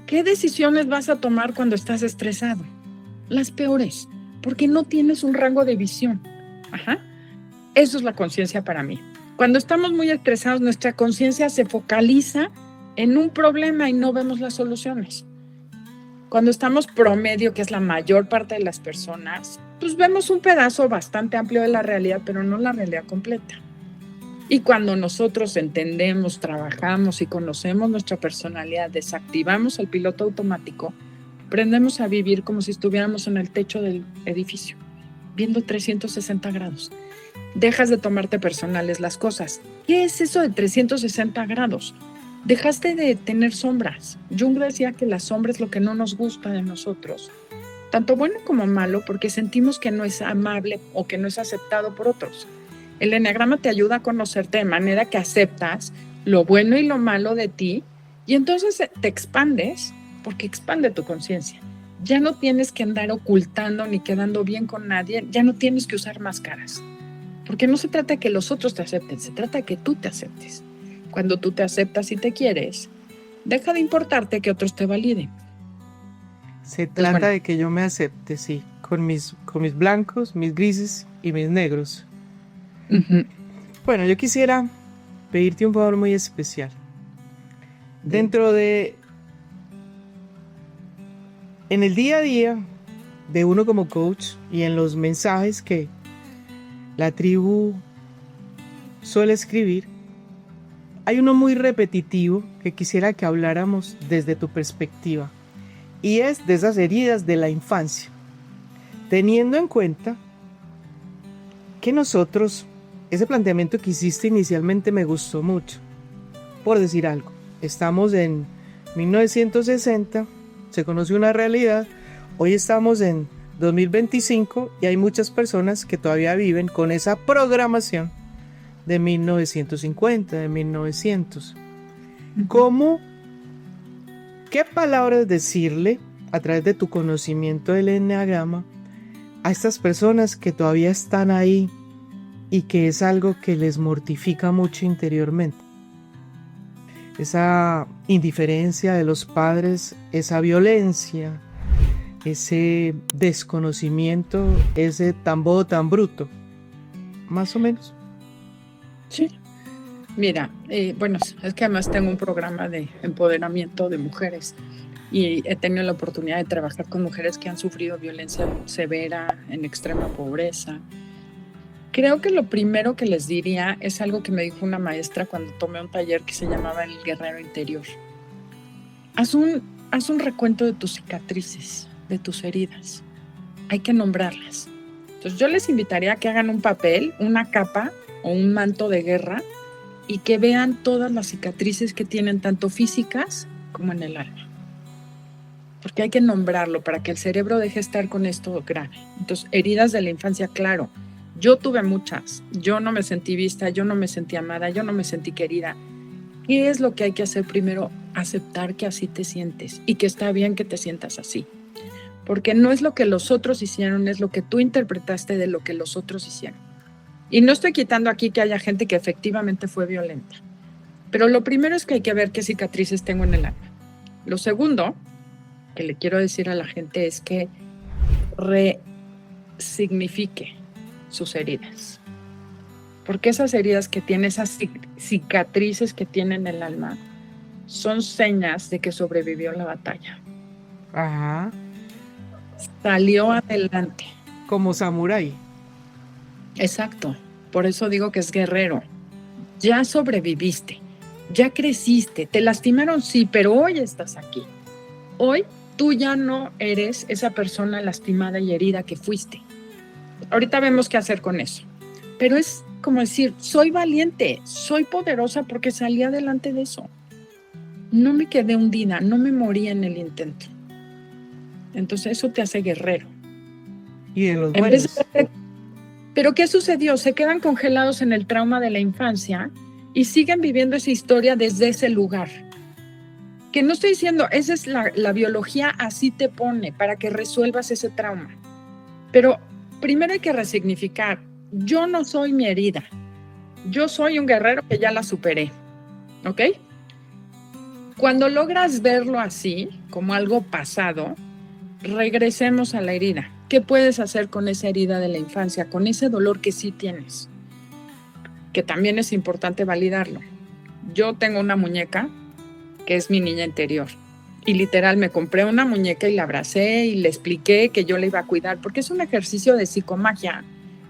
¿Qué decisiones vas a tomar cuando estás estresado? Las peores, porque no tienes un rango de visión. Ajá. Eso es la conciencia para mí. Cuando estamos muy estresados, nuestra conciencia se focaliza en un problema y no vemos las soluciones. Cuando estamos promedio, que es la mayor parte de las personas, pues vemos un pedazo bastante amplio de la realidad, pero no la realidad completa. Y cuando nosotros entendemos, trabajamos y conocemos nuestra personalidad, desactivamos el piloto automático, aprendemos a vivir como si estuviéramos en el techo del edificio, viendo 360 grados. Dejas de tomarte personales las cosas. ¿Qué es eso de 360 grados? Dejaste de tener sombras. Jung decía que la sombra es lo que no nos gusta de nosotros, tanto bueno como malo, porque sentimos que no es amable o que no es aceptado por otros. El enneagrama te ayuda a conocerte de manera que aceptas lo bueno y lo malo de ti y entonces te expandes, porque expande tu conciencia. Ya no tienes que andar ocultando ni quedando bien con nadie, ya no tienes que usar máscaras, porque no se trata de que los otros te acepten, se trata de que tú te aceptes. Cuando tú te aceptas y te quieres, deja de importarte que otros te validen. Se trata de que yo me acepte, sí, con mis blancos, mis grises y mis negros. Uh-huh. Bueno, yo quisiera pedirte un favor muy especial. Dentro de En el día a día de uno como coach y en los mensajes que la tribu suele escribir, hay uno muy repetitivo que quisiera que habláramos desde tu perspectiva, y es de esas heridas de la infancia, teniendo en cuenta que nosotros, ese planteamiento que hiciste inicialmente me gustó mucho. Por decir algo, estamos en 1960, se conoce una realidad, hoy estamos en 2025 y hay muchas personas que todavía viven con esa programación de 1950, de 1900. ¿Cómo, qué palabras decirle a través de tu conocimiento del enneagrama a estas personas que todavía están ahí y que es algo que les mortifica mucho interiormente? Esa indiferencia de los padres, esa violencia, ese desconocimiento, ese tambo tan bruto, más o menos. Sí. Mira, bueno, es que además tengo un programa de empoderamiento de mujeres y he tenido la oportunidad de trabajar con mujeres que han sufrido violencia severa, en extrema pobreza. Creo que lo primero que les diría es algo que me dijo una maestra cuando tomé un taller que se llamaba El Guerrero Interior. Haz un recuento de tus cicatrices, de tus heridas. Hay que nombrarlas. Entonces yo les invitaría a que hagan un papel, una capa o un manto de guerra y que vean todas las cicatrices que tienen, tanto físicas como en el alma. Porque hay que nombrarlo para que el cerebro deje de estar con esto grave. Entonces, heridas de la infancia, claro. Yo tuve muchas. Yo no me sentí vista, yo no me sentí amada, yo no me sentí querida. ¿Qué es lo que hay que hacer primero? Aceptar que así te sientes y que está bien que te sientas así. Porque no es lo que los otros hicieron, es lo que tú interpretaste de lo que los otros hicieron. Y no estoy quitando aquí que haya gente que efectivamente fue violenta. Pero lo primero es que hay que ver qué cicatrices tengo en el alma. Lo segundo que le quiero decir a la gente es que resignifique sus heridas. Porque esas heridas que tiene, esas cicatrices que tiene en el alma, son señas de que sobrevivió la batalla. Ajá. Salió adelante. Como samurái. Exacto. Por eso digo que es guerrero. Ya sobreviviste, ya creciste, te lastimaron, sí, pero hoy estás aquí. Hoy tú ya no eres esa persona lastimada y herida que fuiste. Ahorita vemos qué hacer con eso. Pero es como decir, soy valiente, soy poderosa porque salí adelante de eso. No me quedé hundida, no me morí en el intento. Entonces eso te hace guerrero. Y de los buenos. Pero ¿qué sucedió? Se quedan congelados en el trauma de la infancia y siguen viviendo esa historia desde ese lugar. Que no estoy diciendo, esa es la biología, así te pone para que resuelvas ese trauma. Pero primero hay que resignificar. Yo no soy mi herida. Yo soy un guerrero que ya la superé. ¿Ok? Cuando logras verlo así, como algo pasado, regresemos a la herida. ¿Qué puedes hacer con esa herida de la infancia? Con ese dolor que sí tienes. Que también es importante validarlo. Yo tengo una muñeca que es mi niña interior. Y literal me compré una muñeca y la abracé y le expliqué que yo la iba a cuidar, porque es un ejercicio de psicomagia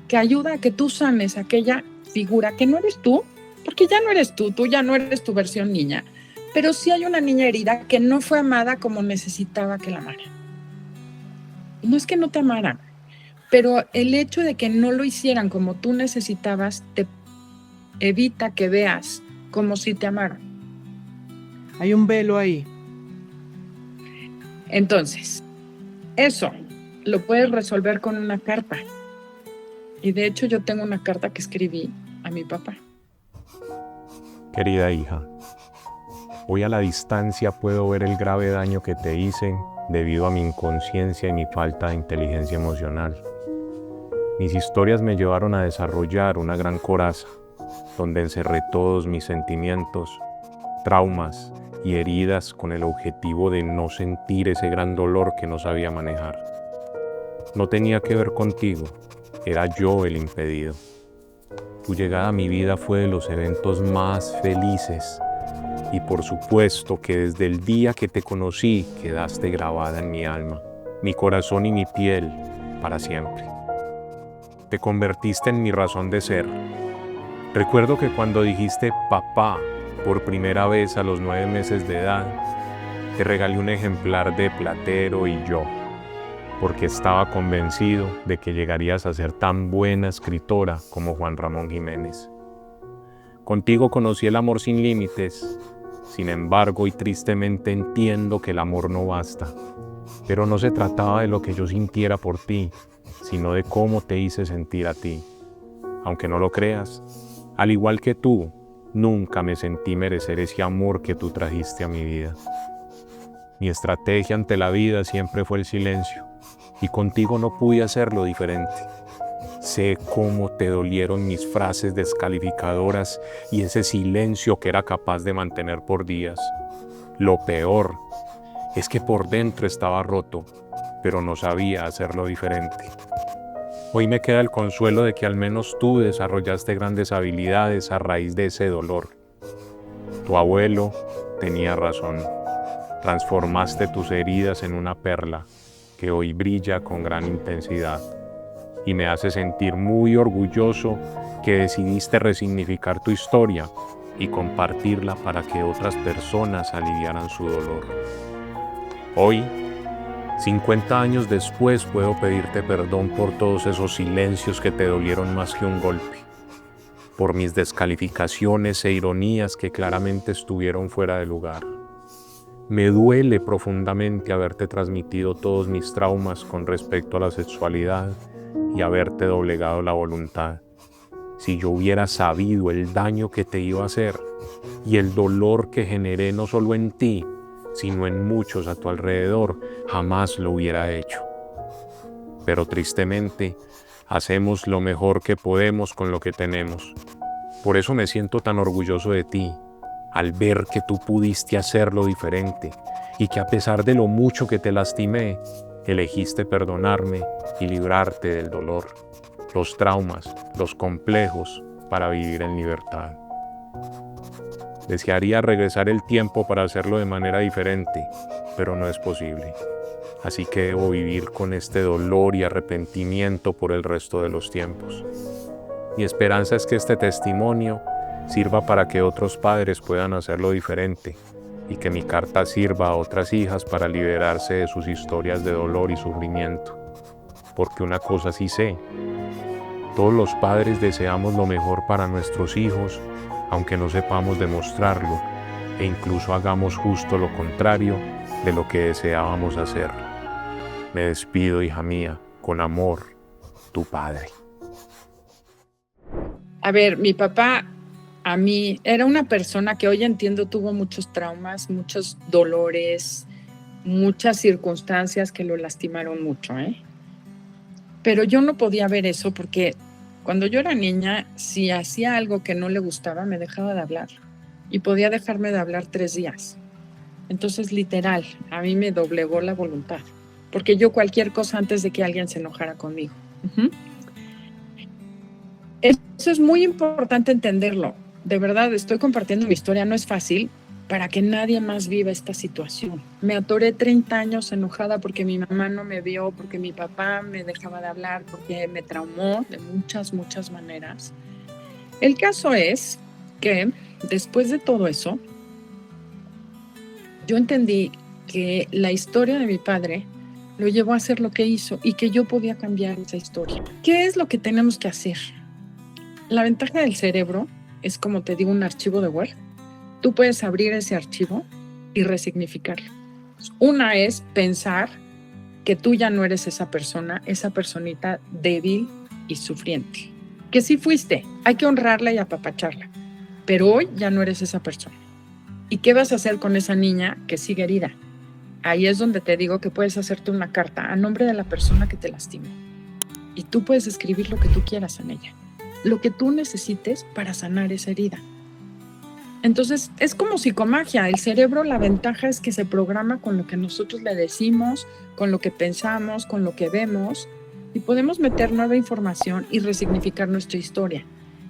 que ayuda a que tú sanes aquella figura que no eres tú, porque ya no eres tú ya no eres tu versión niña, pero sí hay una niña herida que no fue amada como necesitaba que la amara. No es que no te amaran, pero el hecho de que no lo hicieran como tú necesitabas te evita que veas como si te amaron. Hay un velo ahí. Entonces, eso lo puedes resolver con una carta. Y de hecho yo tengo una carta que escribí a mi papá. Querida hija, hoy a la distancia puedo ver el grave daño que te hice debido a mi inconsciencia y mi falta de inteligencia emocional. Mis historias me llevaron a desarrollar una gran coraza, donde encerré todos mis sentimientos, traumas y heridas con el objetivo de no sentir ese gran dolor que no sabía manejar. No tenía que ver contigo, era yo el impedido. Tu llegada a mi vida fue de los eventos más felices Y por supuesto que desde el día que te conocí quedaste grabada en mi alma, mi corazón y mi piel para siempre. Te convertiste en mi razón de ser. Recuerdo que cuando dijiste papá por primera vez a los 9 meses de edad, te regalé un ejemplar de Platero y yo, porque estaba convencido de que llegarías a ser tan buena escritora como Juan Ramón Jiménez. Contigo conocí el amor sin límites. Sin embargo, y tristemente entiendo que el amor no basta. Pero no se trataba de lo que yo sintiera por ti, sino de cómo te hice sentir a ti. Aunque no lo creas, al igual que tú, nunca me sentí merecer ese amor que tú trajiste a mi vida. Mi estrategia ante la vida siempre fue el silencio, y contigo no pude hacerlo diferente. Sé cómo te dolieron mis frases descalificadoras y ese silencio que era capaz de mantener por días. Lo peor es que por dentro estaba roto, pero no sabía hacerlo diferente. Hoy me queda el consuelo de que al menos tú desarrollaste grandes habilidades a raíz de ese dolor. Tu abuelo tenía razón. Transformaste tus heridas en una perla que hoy brilla con gran intensidad. Y me hace sentir muy orgulloso que decidiste resignificar tu historia y compartirla para que otras personas aliviaran su dolor. Hoy, 50 años después, puedo pedirte perdón por todos esos silencios que te dolieron más que un golpe, por mis descalificaciones e ironías que claramente estuvieron fuera de lugar. Me duele profundamente haberte transmitido todos mis traumas con respecto a la sexualidad y haberte doblegado la voluntad. Si yo hubiera sabido el daño que te iba a hacer y el dolor que generé no solo en ti, sino en muchos a tu alrededor, jamás lo hubiera hecho. Pero tristemente, hacemos lo mejor que podemos con lo que tenemos. Por eso me siento tan orgulloso de ti, al ver que tú pudiste hacerlo diferente y que a pesar de lo mucho que te lastimé, elegiste perdonarme y librarte del dolor, los traumas, los complejos para vivir en libertad. Desearía regresar el tiempo para hacerlo de manera diferente, pero no es posible. Así que debo vivir con este dolor y arrepentimiento por el resto de los tiempos. Mi esperanza es que este testimonio sirva para que otros padres puedan hacerlo diferente y que mi carta sirva a otras hijas para liberarse de sus historias de dolor y sufrimiento. Porque una cosa sí sé, todos los padres deseamos lo mejor para nuestros hijos, aunque no sepamos demostrarlo e incluso hagamos justo lo contrario de lo que deseábamos hacer. Me despido, hija mía, con amor, tu padre. A ver, mi papá a mí era una persona que hoy entiendo tuvo muchos traumas, muchos dolores, muchas circunstancias que lo lastimaron mucho, Pero yo no podía ver eso porque cuando yo era niña, si hacía algo que no le gustaba, me dejaba de hablar. Y podía dejarme de hablar 3 días. Entonces, literal, a mí me doblegó la voluntad. Porque yo cualquier cosa antes de que alguien se enojara conmigo. Eso es muy importante entenderlo. De verdad, estoy compartiendo mi historia, no es fácil, para que nadie más viva esta situación. Me atoré 30 años enojada porque mi mamá no me vio, porque mi papá me dejaba de hablar, porque me traumó de muchas, muchas maneras. El caso es que después de todo eso, yo entendí que la historia de mi padre lo llevó a hacer lo que hizo y que yo podía cambiar esa historia. ¿Qué es lo que tenemos que hacer? La ventaja del cerebro es, como te digo, un archivo de Word. Tú puedes abrir ese archivo y resignificarlo. Una es pensar que tú ya no eres esa persona, esa personita débil y sufriente. Que sí fuiste, hay que honrarla y apapacharla. Pero hoy ya no eres esa persona. ¿Y qué vas a hacer con esa niña que sigue herida? Ahí es donde te digo que puedes hacerte una carta a nombre de la persona que te lastimó. Y tú puedes escribir lo que tú quieras en ella. Lo que tú necesites para sanar esa herida. Entonces, es como psicomagia. El cerebro, la ventaja es que se programa con lo que nosotros le decimos, con lo que pensamos, con lo que vemos, y podemos meter nueva información y resignificar nuestra historia.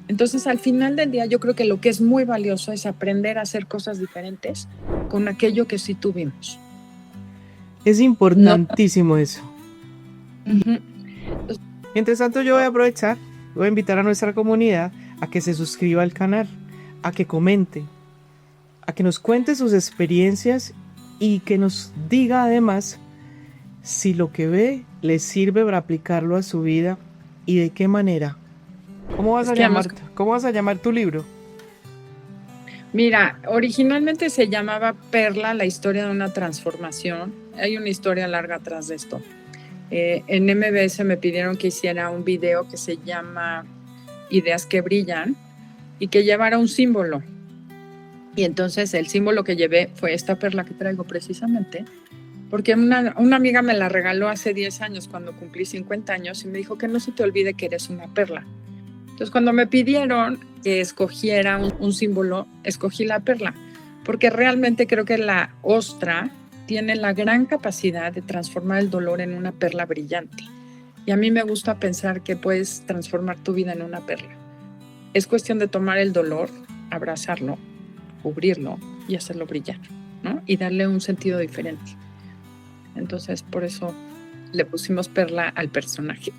Entonces, al final del día, yo creo que lo que es muy valioso es aprender a hacer cosas diferentes con aquello que sí tuvimos. Es importantísimo eso. Ujú. Mientras tanto, yo voy a aprovechar, voy a invitar a nuestra comunidad a que se suscriba al canal, a que comente, a que nos cuente sus experiencias y que nos diga además si lo que ve le sirve para aplicarlo a su vida y de qué manera. ¿Cómo vas a llamar tu libro? Mira, originalmente se llamaba Perla, la historia de una transformación. Hay una historia larga atrás de esto. En MBS me pidieron que hiciera un video que se llama Ideas que brillan y que llevara un símbolo. Y entonces el símbolo que llevé fue esta perla que traigo precisamente, porque una amiga me la regaló hace 10 años cuando cumplí 50 años y me dijo que no se te olvide que eres una perla. Entonces cuando me pidieron que escogiera un símbolo, escogí la perla, porque realmente creo que la ostra tiene la gran capacidad de transformar el dolor en una perla brillante. Y a mí me gusta pensar que puedes transformar tu vida en una perla. Es cuestión de tomar el dolor, abrazarlo, cubrirlo y hacerlo brillar, ¿no? Y darle un sentido diferente. Entonces, por eso le pusimos perla al personaje.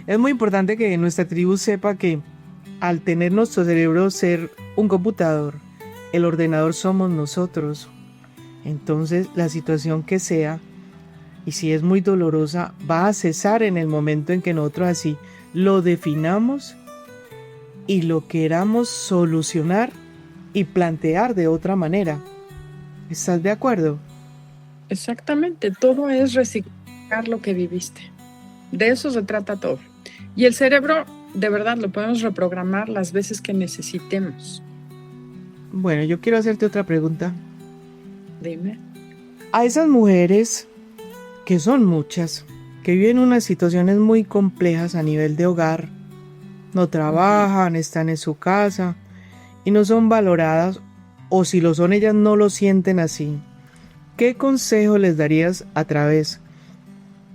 Es muy importante que nuestra tribu sepa que al tener nuestro cerebro ser un computador, el ordenador somos nosotros. Entonces, la situación que sea, y si es muy dolorosa, va a cesar en el momento en que nosotros así lo definamos y lo queramos solucionar y plantear de otra manera. ¿Estás de acuerdo? Exactamente, todo es reciclar lo que viviste. De eso se trata todo. Y el cerebro, de verdad, lo podemos reprogramar las veces que necesitemos. Bueno, yo quiero hacerte otra pregunta. Dime. A esas mujeres, que son muchas, que viven unas situaciones muy complejas a nivel de hogar, no trabajan, están en su casa y no son valoradas, o si lo son ellas no lo sienten así, ¿qué consejo les darías a través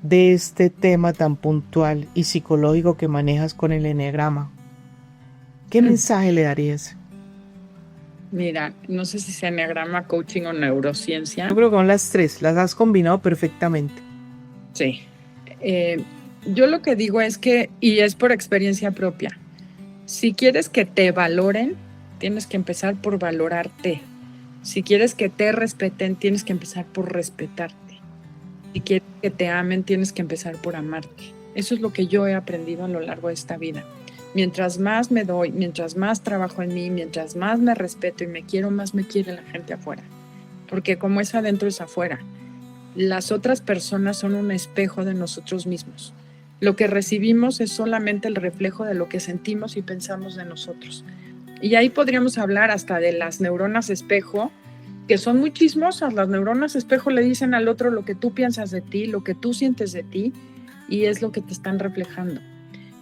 de este tema tan puntual y psicológico que manejas con el eneagrama? ¿Qué mensaje le darías? Mira, no sé si sea eneagrama, coaching o neurociencia. Yo creo que son las tres, las has combinado perfectamente. Sí. Yo lo que digo es que, y es por experiencia propia, si quieres que te valoren, tienes que empezar por valorarte. Si quieres que te respeten, tienes que empezar por respetarte. Si quieres que te amen, tienes que empezar por amarte. Eso es lo que yo he aprendido a lo largo de esta vida. Mientras más me doy, mientras más trabajo en mí, mientras más me respeto y me quiero, más me quiere la gente afuera. Porque como es adentro, es afuera. Las otras personas son un espejo de nosotros mismos. Lo que recibimos es solamente el reflejo de lo que sentimos y pensamos de nosotros. Y ahí podríamos hablar hasta de las neuronas espejo, que son muy chismosas. Las neuronas espejo le dicen al otro lo que tú piensas de ti, lo que tú sientes de ti, y es lo que te están reflejando.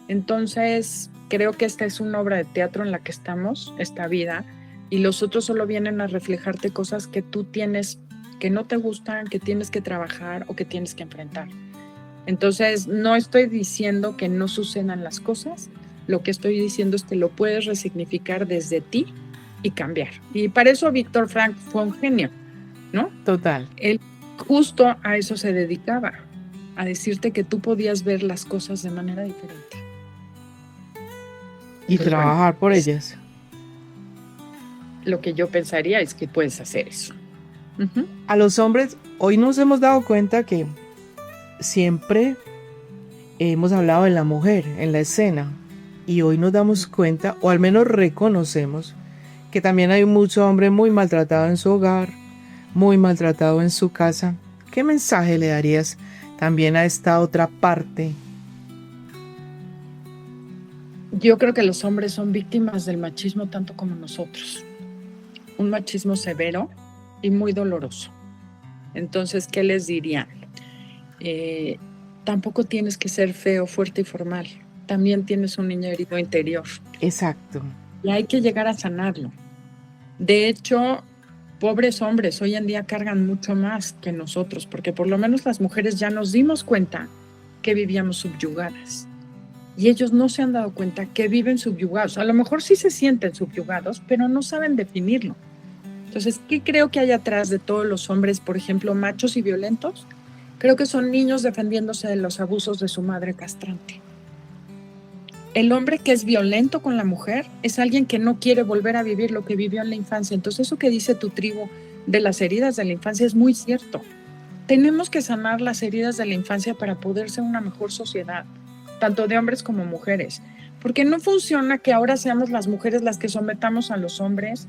Entonces, creo que esta es una obra de teatro en la que estamos, esta vida, y los otros solo vienen a reflejarte cosas que tú tienes, que no te gustan, que tienes que trabajar o que tienes que enfrentar. Entonces, no estoy diciendo que no sucedan las cosas, lo que estoy diciendo es que lo puedes resignificar desde ti y cambiar. Y para eso Víctor Frank fue un genio, ¿no? Total. Él justo a eso se dedicaba, a decirte que tú podías ver las cosas de manera diferente. Y Entonces, trabajar por ellas. Lo que yo pensaría es que puedes hacer eso. Uh-huh. A los hombres, hoy nos hemos dado cuenta que siempre hemos hablado de la mujer en la escena y hoy nos damos cuenta, o al menos reconocemos, que también hay mucho hombre muy maltratado en su hogar, muy maltratado en su casa. ¿Qué mensaje le darías también a esta otra parte? Yo creo que los hombres son víctimas del machismo tanto como nosotros. Un machismo severo y muy doloroso. Entonces, ¿qué les diría? Tampoco tienes que ser feo, fuerte y formal. También tienes un niño herido interior. Exacto. Y hay que llegar a sanarlo. De hecho, pobres hombres hoy en día cargan mucho más que nosotros, porque por lo menos las mujeres ya nos dimos cuenta que vivíamos subyugadas. y ellos no se han dado cuenta que viven subyugados. A lo mejor sí se sienten subyugados, pero no saben definirlo. Entonces, ¿qué creo que hay atrás de todos los hombres, por ejemplo, machos y violentos? Creo que son niños defendiéndose de los abusos de su madre castrante. El hombre que es violento con la mujer es alguien que no quiere volver a vivir lo que vivió en la infancia. Entonces, eso que dice tu tribu de las heridas de la infancia es muy cierto. Tenemos que sanar las heridas de la infancia para poder ser una mejor sociedad, tanto de hombres como mujeres. Porque no funciona que ahora seamos las mujeres las que sometamos a los hombres.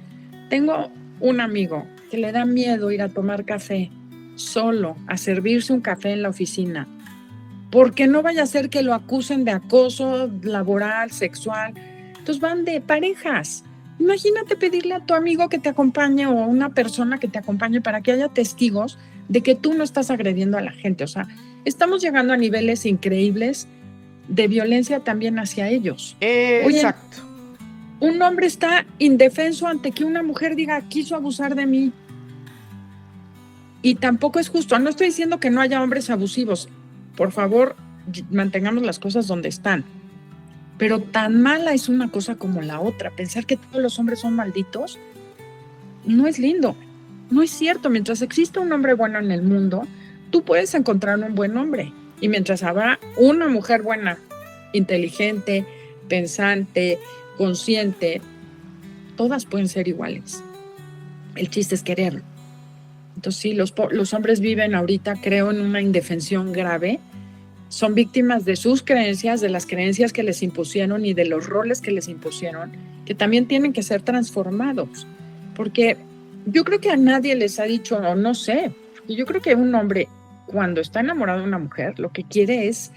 Tengo un amigo que le da miedo ir a tomar café solo, a servirse un café en la oficina, porque no vaya a ser que lo acusen de acoso laboral, sexual. Entonces van de parejas. Imagínate pedirle a tu amigo que te acompañe o a una persona que te acompañe para que haya testigos de que tú no estás agrediendo a la gente. O sea, estamos llegando a niveles increíbles de violencia también hacia ellos. Exacto. Oye, un hombre está indefenso ante que una mujer diga, quiso abusar de mí. Y tampoco es justo. No estoy diciendo que no haya hombres abusivos. Por favor, mantengamos las cosas donde están. Pero tan mala es una cosa como la otra. Pensar que todos los hombres son malditos no es lindo. No es cierto. Mientras exista un hombre bueno en el mundo, tú puedes encontrar un buen hombre. Y mientras habrá una mujer buena, inteligente, pensante, consciente, todas pueden ser iguales. El chiste es quererlo. Entonces sí, los hombres viven ahorita, creo, en una indefensión grave. Son víctimas de sus creencias, de las creencias que les impusieron y de los roles que les impusieron, que también tienen que ser transformados. Porque yo creo que a nadie les ha dicho, o no sé, yo creo que un hombre, cuando está enamorado de una mujer, lo que quiere es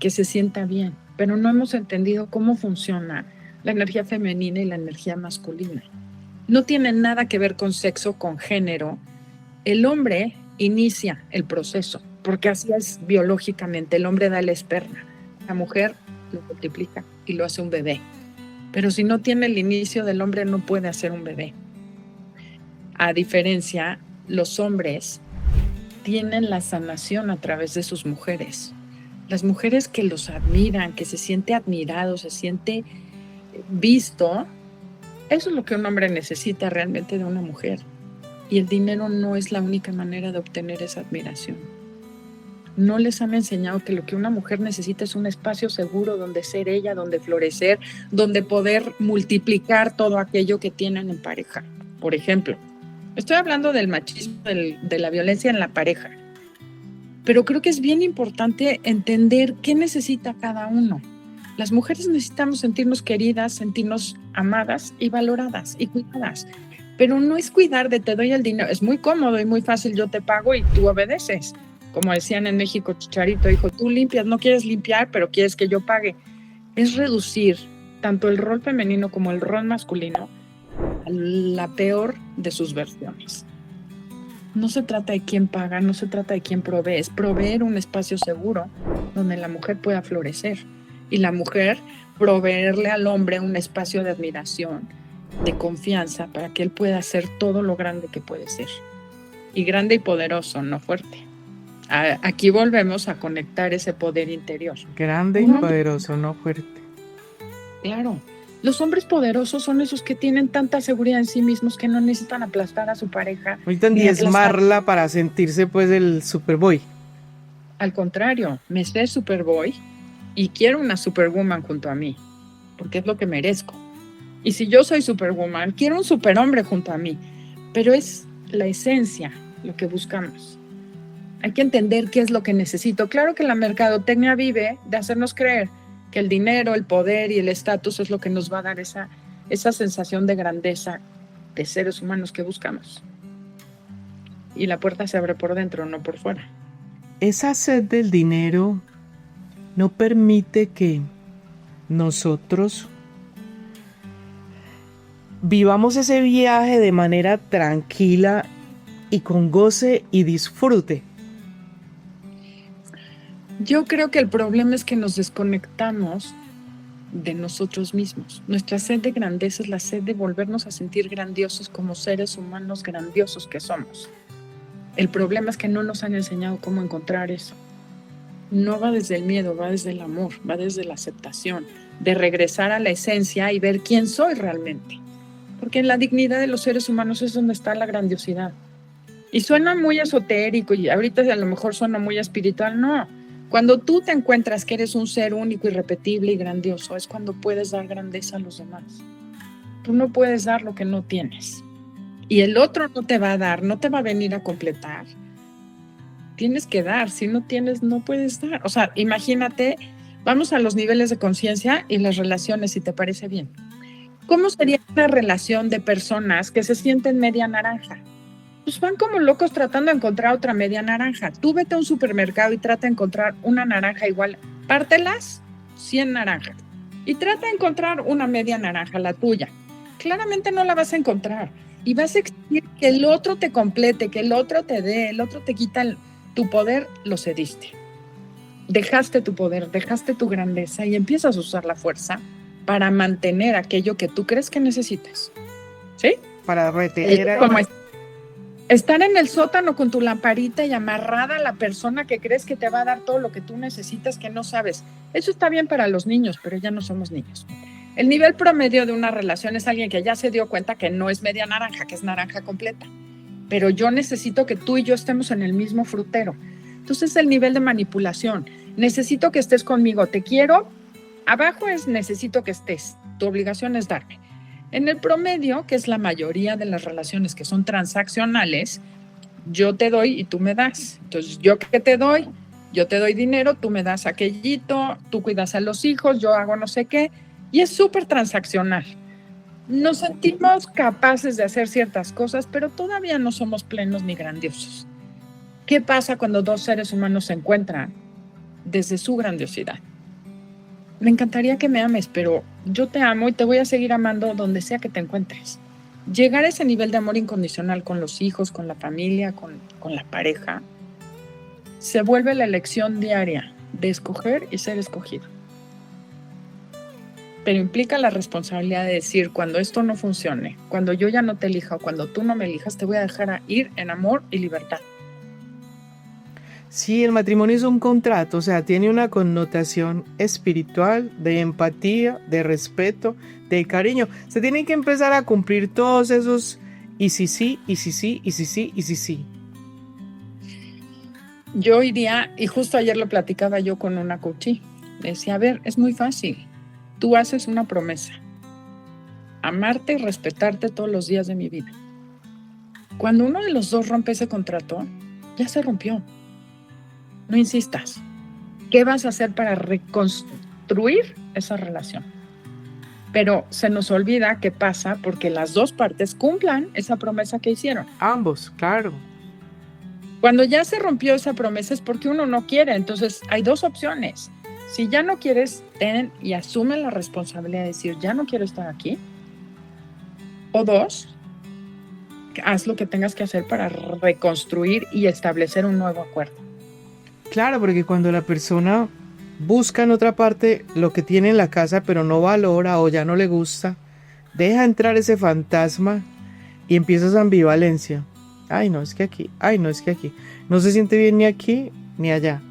que se sienta bien, pero no hemos entendido cómo funciona la energía femenina y la energía masculina. No tiene nada que ver con sexo, con género. El hombre inicia el proceso, porque así es biológicamente. El hombre da el esperma, la mujer lo multiplica y lo hace un bebé. Pero si no tiene el inicio del hombre, no puede hacer un bebé. A diferencia, los hombres tienen la sanación a través de sus mujeres. Las mujeres que los admiran, que se siente admirado, se siente visto, eso es lo que un hombre necesita realmente de una mujer. Y el dinero no es la única manera de obtener esa admiración. No les han enseñado que lo que una mujer necesita es un espacio seguro donde ser ella, donde florecer, donde poder multiplicar todo aquello que tienen en pareja. Por ejemplo, estoy hablando del machismo, de la violencia en la pareja. Pero creo que es bien importante entender qué necesita cada uno. Las mujeres necesitamos sentirnos queridas, sentirnos amadas y valoradas y cuidadas. Pero no es cuidar de te doy el dinero. Es muy cómodo y muy fácil, yo te pago y tú obedeces. Como decían en México, Chicharito dijo, tú limpias, no quieres limpiar, pero quieres que yo pague. Es reducir tanto el rol femenino como el rol masculino a la peor de sus versiones. No se trata de quién paga, no se trata de quién provee, es proveer un espacio seguro donde la mujer pueda florecer y la mujer proveerle al hombre un espacio de admiración, de confianza, para que él pueda ser todo lo grande que puede ser. Y grande y poderoso, no fuerte. Aquí volvemos a conectar ese poder interior. Grande y poderoso, no fuerte. Claro. Los hombres poderosos son esos que tienen tanta seguridad en sí mismos que no necesitan aplastar a su pareja. No necesitan diezmarla para sentirse pues el Superboy. Al contrario, me sé Superboy y quiero una Superwoman junto a mí, porque es lo que merezco. Y si yo soy Superwoman, quiero un superhombre junto a mí. Pero es la esencia lo que buscamos. Hay que entender qué es lo que necesito. Claro que la mercadotecnia vive de hacernos creer que el dinero, el poder y el estatus es lo que nos va a dar esa sensación de grandeza de seres humanos que buscamos. Y la puerta se abre por dentro, no por fuera. Esa sed del dinero no permite que nosotros vivamos ese viaje de manera tranquila y con goce y disfrute. Yo creo que el problema es que nos desconectamos de nosotros mismos. Nuestra sed de grandeza es la sed de volvernos a sentir grandiosos como seres humanos grandiosos que somos. El problema es que no nos han enseñado cómo encontrar eso. no va desde el miedo, va desde el amor, va desde la aceptación, de regresar a la esencia y ver quién soy realmente. Porque en la dignidad de los seres humanos es donde está la grandiosidad. Y suena muy esotérico y ahorita a lo mejor suena muy espiritual, no. Cuando tú te encuentras que eres un ser único, irrepetible y grandioso, es cuando puedes dar grandeza a los demás. Tú no puedes dar lo que no tienes. Y el otro no te va a dar, no te va a venir a completar. Tienes que dar, si no tienes, no puedes dar. O sea, imagínate, vamos a los niveles de conciencia y las relaciones, si te parece bien. ¿Cómo sería una relación de personas que se sienten media naranja? Pues van como locos tratando de encontrar otra media naranja. Tú vete a un supermercado y trata de encontrar una naranja igual. Pártelas, 100 naranjas. Y trata de encontrar una media naranja, la tuya. Claramente no la vas a encontrar. Y vas a exigir que el otro te complete, que el otro te dé, el otro te quita tu poder, lo cediste. Dejaste tu poder, dejaste tu grandeza y empiezas a usar la fuerza para mantener aquello que tú crees que necesitas. ¿Sí? Para retener. Como estar en el sótano con tu lamparita y amarrada a la persona que crees que te va a dar todo lo que tú necesitas, que no sabes. Eso está bien para los niños, pero ya no somos niños. El nivel promedio de una relación es alguien que ya se dio cuenta que no es media naranja, que es naranja completa. Pero yo necesito que tú y yo estemos en el mismo frutero. Entonces el nivel de manipulación. Necesito que estés conmigo, te quiero. Abajo es necesito que estés. Tu obligación es darme. En el promedio, que es la mayoría de las relaciones que son transaccionales, yo te doy y tú me das. Entonces, ¿yo qué te doy? Yo te doy dinero, tú me das aquellito, tú cuidas a los hijos, yo hago no sé qué. Y es súper transaccional. Nos sentimos capaces de hacer ciertas cosas, pero todavía no somos plenos ni grandiosos. ¿Qué pasa cuando dos seres humanos se encuentran desde su grandiosidad? Me encantaría que me ames, pero yo te amo y te voy a seguir amando donde sea que te encuentres. Llegar a ese nivel de amor incondicional con los hijos, con la familia, con la pareja, se vuelve la elección diaria de escoger y ser escogido. Pero implica la responsabilidad de decir, cuando esto no funcione, cuando yo ya no te elija o cuando tú no me elijas, te voy a dejar ir en amor y libertad. Sí, el matrimonio es un contrato, o sea, tiene una connotación espiritual, de empatía, de respeto, de cariño. Se tienen que empezar a cumplir todos esos y si sí, y si sí, y si sí, y si sí. Yo iría, y justo ayer lo platicaba yo con una coachí, decía, a ver, es muy fácil. Tú haces una promesa, amarte y respetarte todos los días de mi vida. Cuando uno de los dos rompe ese contrato, ya se rompió. No insistas. ¿Qué vas a hacer para reconstruir esa relación? Pero se nos olvida qué pasa porque las dos partes cumplan esa promesa que hicieron. Ambos, claro. Cuando ya se rompió esa promesa es porque uno no quiere. Entonces hay dos opciones. Si ya no quieres, ten y asume la responsabilidad de decir, ya no quiero estar aquí. O dos, haz lo que tengas que hacer para reconstruir y establecer un nuevo acuerdo. Claro, porque cuando la persona busca en otra parte lo que tiene en la casa, pero no valora o ya no le gusta, deja entrar ese fantasma y empieza esa ambivalencia. Ay, no, es que aquí, ay, no, es que aquí. No se siente bien ni aquí ni allá.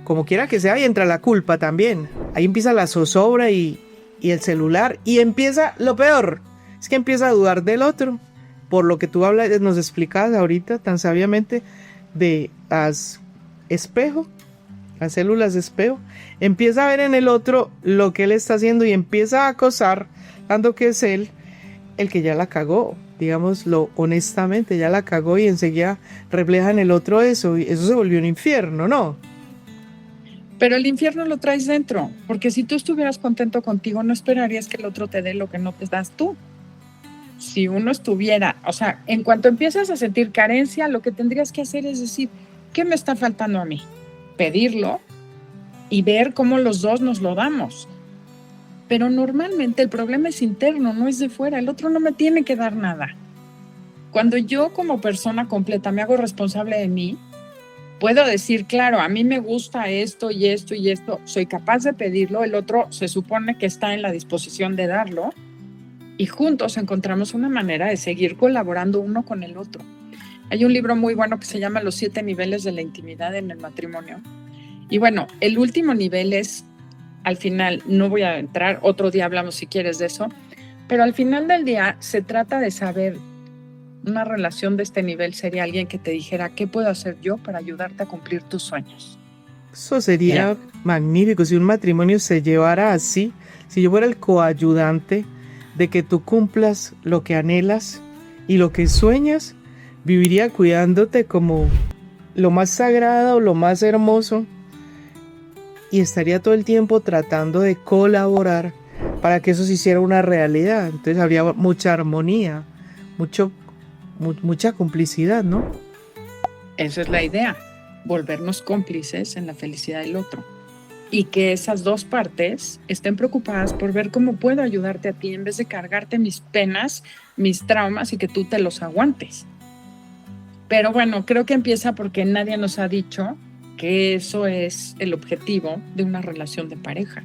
Como quiera que sea, y entra la culpa también. Ahí empieza la zozobra y el celular. Y empieza lo peor. Es que empieza a dudar del otro. Por lo que tú hablas, nos explicabas ahorita tan sabiamente de las espejo, las células de espejo. Empieza a ver en el otro lo que él está haciendo y empieza a acosar, dando que es él el que ya la cagó. Digámoslo honestamente, ya la cagó y enseguida refleja en el otro eso. Y eso se volvió un infierno, ¿no? Pero el infierno lo traes dentro, porque si tú estuvieras contento contigo, no esperarías que el otro te dé lo que no te das tú. Si uno estuviera, o sea, en cuanto empiezas a sentir carencia, lo que tendrías que hacer es decir, ¿qué me está faltando a mí? Pedirlo y ver cómo los dos nos lo damos. Pero normalmente el problema es interno, no es de fuera. El otro no me tiene que dar nada. Cuando yo como persona completa me hago responsable de mí, puedo decir, claro, a mí me gusta esto y esto y esto, soy capaz de pedirlo, el otro se supone que está en la disposición de darlo y juntos encontramos una manera de seguir colaborando uno con el otro. Hay un libro muy bueno que se llama Los 7 niveles de la intimidad en el matrimonio Y bueno, el último nivel es, al final, no voy a entrar, otro día hablamos si quieres de eso, pero al final del día se trata de saber, una relación de este nivel sería alguien que te dijera, ¿qué puedo hacer yo para ayudarte a cumplir tus sueños? Eso sería magnífico si un matrimonio se llevara así, si yo fuera el coayudante de que tú cumplas lo que anhelas y lo que sueñas, viviría cuidándote como lo más sagrado, lo más hermoso, y estaría todo el tiempo tratando de colaborar para que eso se hiciera una realidad. Entonces habría mucha armonía, mucha complicidad, ¿no? Esa es la idea, volvernos cómplices en la felicidad del otro. Y que esas dos partes estén preocupadas por ver cómo puedo ayudarte a ti en vez de cargarte mis penas, mis traumas y que tú te los aguantes. Pero bueno, creo que empieza porque nadie nos ha dicho que eso es el objetivo de una relación de pareja.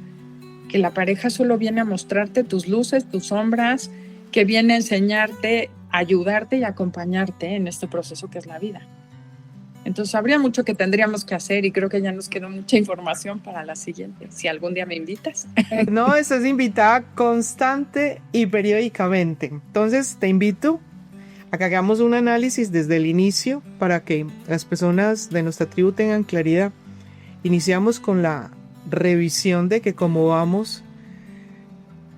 Que la pareja solo viene a mostrarte tus luces, tus sombras, que viene a enseñarte, ayudarte y acompañarte en este proceso que es la vida. Entonces habría mucho que tendríamos que hacer y creo que ya nos quedó mucha información para la siguiente, si algún día me invitas. No, estás invitada constante y periódicamente. Entonces te invito a que hagamos un análisis desde el inicio para que las personas de nuestra tribu tengan claridad. Iniciamos con la revisión de que como vamos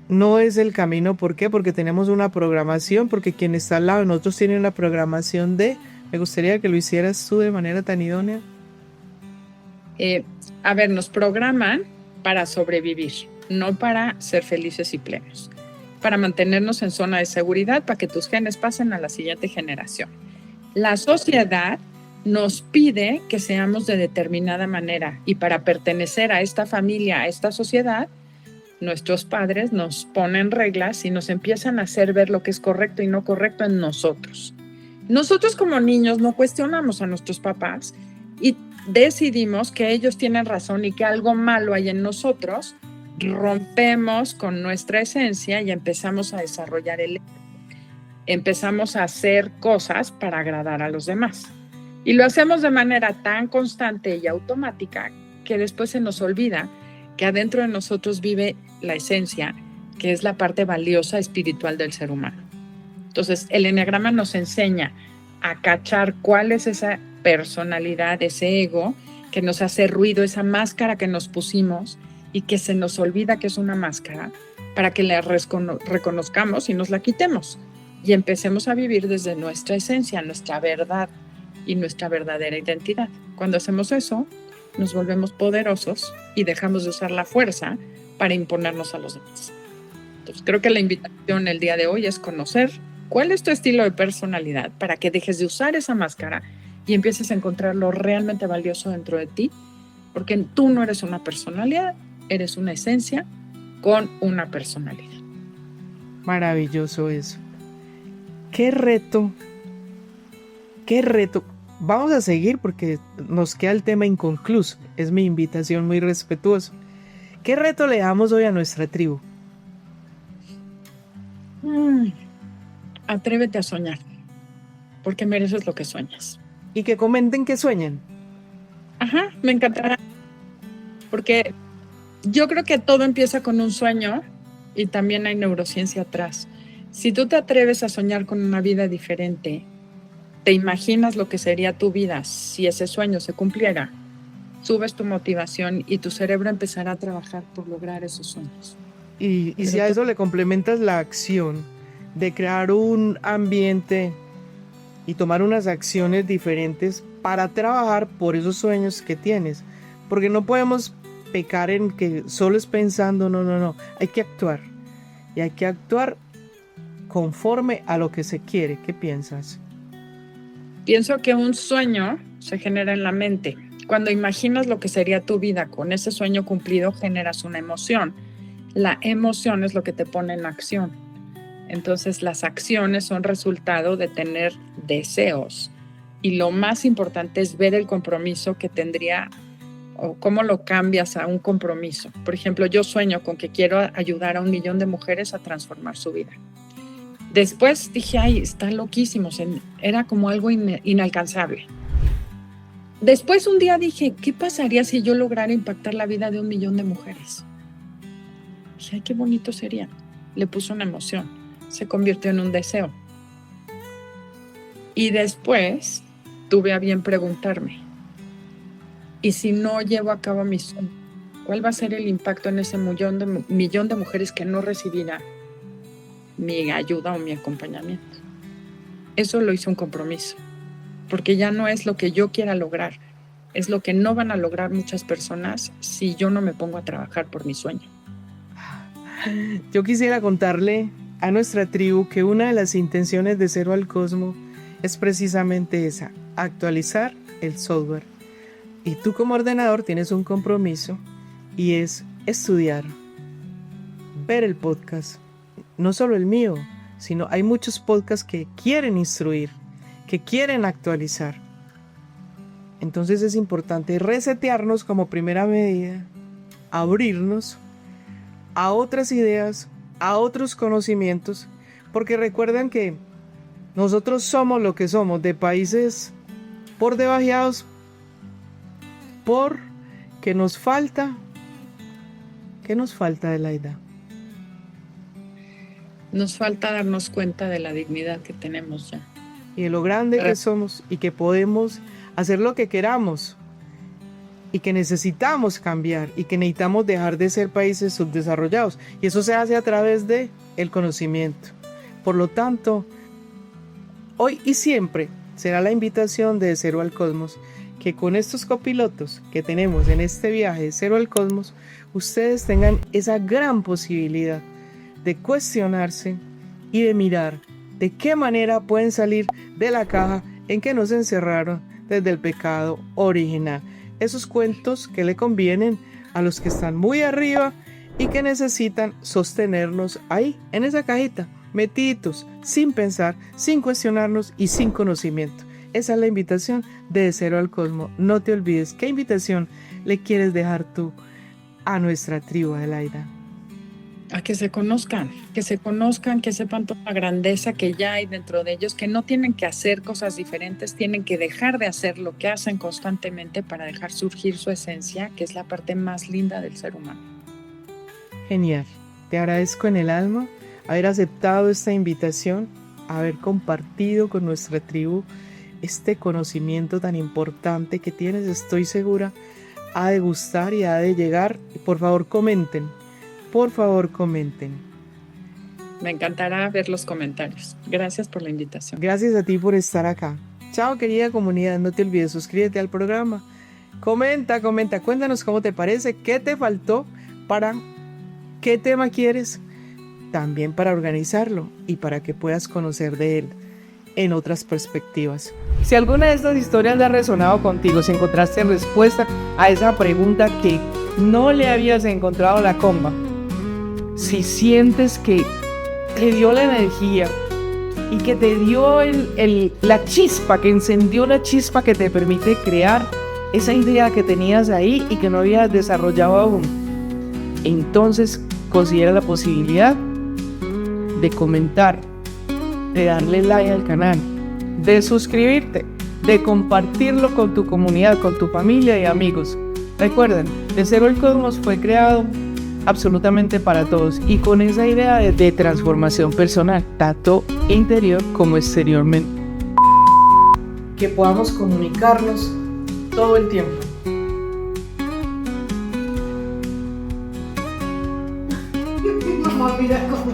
no es el camino. ¿Por qué? Porque tenemos una programación, porque quien está al lado de nosotros tiene una programación de... Me gustaría que lo hicieras tú de manera tan idónea. A ver, nos programan para sobrevivir, no para ser felices y plenos. Para mantenernos en zona de seguridad, para que tus genes pasen a la siguiente generación. La sociedad nos pide que seamos de determinada manera y para pertenecer a esta familia, a esta sociedad, nuestros padres nos ponen reglas y nos empiezan a hacer ver lo que es correcto y no correcto en nosotros. Nosotros como niños no cuestionamos a nuestros papás y decidimos que ellos tienen razón y que algo malo hay en nosotros, rompemos con nuestra esencia y empezamos a desarrollar empezamos a hacer cosas para agradar a los demás. Y lo hacemos de manera tan constante y automática que después se nos olvida que adentro de nosotros vive la esencia, que es la parte valiosa espiritual del ser humano. Entonces, el eneagrama nos enseña a cachar cuál es esa personalidad, ese ego que nos hace ruido, esa máscara que nos pusimos y que se nos olvida que es una máscara, para que la reconozcamos y nos la quitemos y empecemos a vivir desde nuestra esencia, nuestra verdad y nuestra verdadera identidad. Cuando hacemos eso, nos volvemos poderosos y dejamos de usar la fuerza para imponernos a los demás. Entonces, creo que la invitación el día de hoy es conocer cuál es tu estilo de personalidad para que dejes de usar esa máscara y empieces a encontrar lo realmente valioso dentro de ti, porque tú no eres una personalidad, eres una esencia con una personalidad. Maravilloso eso. Qué reto. Vamos a seguir porque nos queda el tema inconcluso. Es mi invitación muy respetuosa. ¿Qué reto le damos hoy a nuestra tribu? Atrévete a soñar, porque mereces lo que sueñas. Y que comenten que sueñan. Ajá, me encantará. Porque yo creo que todo empieza con un sueño y también hay neurociencia atrás. Si tú te atreves a soñar con una vida diferente, te imaginas lo que sería tu vida si ese sueño se cumpliera, subes tu motivación y tu cerebro empezará a trabajar por lograr esos sueños. Y si a eso le complementas la acción de crear un ambiente y tomar unas acciones diferentes para trabajar por esos sueños que tienes. Porque no podemos pecar en que solo es pensando, no. Hay que actuar. Y hay que actuar conforme a lo que se quiere. ¿Qué piensas? Pienso que un sueño se genera en la mente. Cuando imaginas lo que sería tu vida con ese sueño cumplido, generas una emoción. La emoción es lo que te pone en acción. Entonces, las acciones son resultado de tener deseos. Y lo más importante es ver el compromiso que tendría o cómo lo cambias a un compromiso. Por ejemplo, yo sueño con que quiero ayudar a 1 millón de mujeres a transformar su vida. Después dije, ay, está loquísimo, era como algo inalcanzable. Después un día dije, ¿qué pasaría si yo lograra impactar la vida de 1 millón de mujeres? Dije, ay, qué bonito sería. Le puso una emoción, se convirtió en un deseo. Y después tuve a bien preguntarme, ¿y si no llevo a cabo mi sueño? ¿Cuál va a ser el impacto en ese millón de mujeres que no recibirá mi ayuda o mi acompañamiento? Eso lo hice un compromiso, porque ya no es lo que yo quiera lograr, es lo que no van a lograr muchas personas si yo no me pongo a trabajar por mi sueño. Yo quisiera contarle a nuestra tribu que una de las intenciones de Cero al Cosmos es precisamente esa, actualizar el software. Y tú como ordenador tienes un compromiso y es estudiar, ver el podcast, no solo el mío, sino hay muchos podcasts que quieren instruir, que quieren actualizar. Entonces es importante resetearnos como primera medida, abrirnos a otras ideas, a otros conocimientos, porque recuerden que nosotros somos lo que somos, de países por debajeados, porque nos falta, ¿qué nos falta, Adelaida? Nos falta darnos cuenta de la dignidad que tenemos ya. Y de lo grande que somos y que podemos hacer lo que queramos y que necesitamos cambiar y que necesitamos dejar de ser países subdesarrollados. Y eso se hace a través de el conocimiento. Por lo tanto, hoy y siempre será la invitación de Cero al Cosmos que con estos copilotos que tenemos en este viaje de Cero al Cosmos, ustedes tengan esa gran posibilidad de cuestionarse y de mirar de qué manera pueden salir de la caja en que nos encerraron desde el pecado original. Esos cuentos que le convienen a los que están muy arriba y que necesitan sostenernos ahí, en esa cajita, metiditos, sin pensar, sin cuestionarnos y sin conocimiento. Esa es la invitación de Cero al Cosmos. No te olvides, ¿qué invitación le quieres dejar tú a nuestra tribu, Adelaida? A que se conozcan, que sepan toda la grandeza que ya hay dentro de ellos, que no tienen que hacer cosas diferentes, tienen que dejar de hacer lo que hacen constantemente para dejar surgir su esencia, que es la parte más linda del ser humano. Genial, te agradezco en el alma haber aceptado esta invitación, haber compartido con nuestra tribu este conocimiento tan importante que tienes. Estoy segura ha de gustar y ha de llegar. Por favor, comenten. Por favor, comenten. Me encantará ver los comentarios. Gracias por la invitación. Gracias a ti por estar acá. Chao, querida comunidad. No te olvides, suscríbete al programa. Comenta. Cuéntanos cómo te parece, qué te faltó, para qué tema quieres, también para organizarlo y para que puedas conocer de él en otras perspectivas. Si alguna de estas historias ha resonado contigo, si encontraste respuesta a esa pregunta que no le habías encontrado la comba, si sientes que te dio la energía y que te dio la chispa, que encendió la chispa que te permite crear esa idea que tenías ahí y que no habías desarrollado aún, entonces considera la posibilidad de comentar, de darle like al canal, de suscribirte, de compartirlo con tu comunidad, con tu familia y amigos. Recuerden, de Cero al Cosmos fue creado absolutamente para todos y con esa idea de transformación personal, tanto interior como exteriormente. Que podamos comunicarnos todo el tiempo. Mamá, mira cómo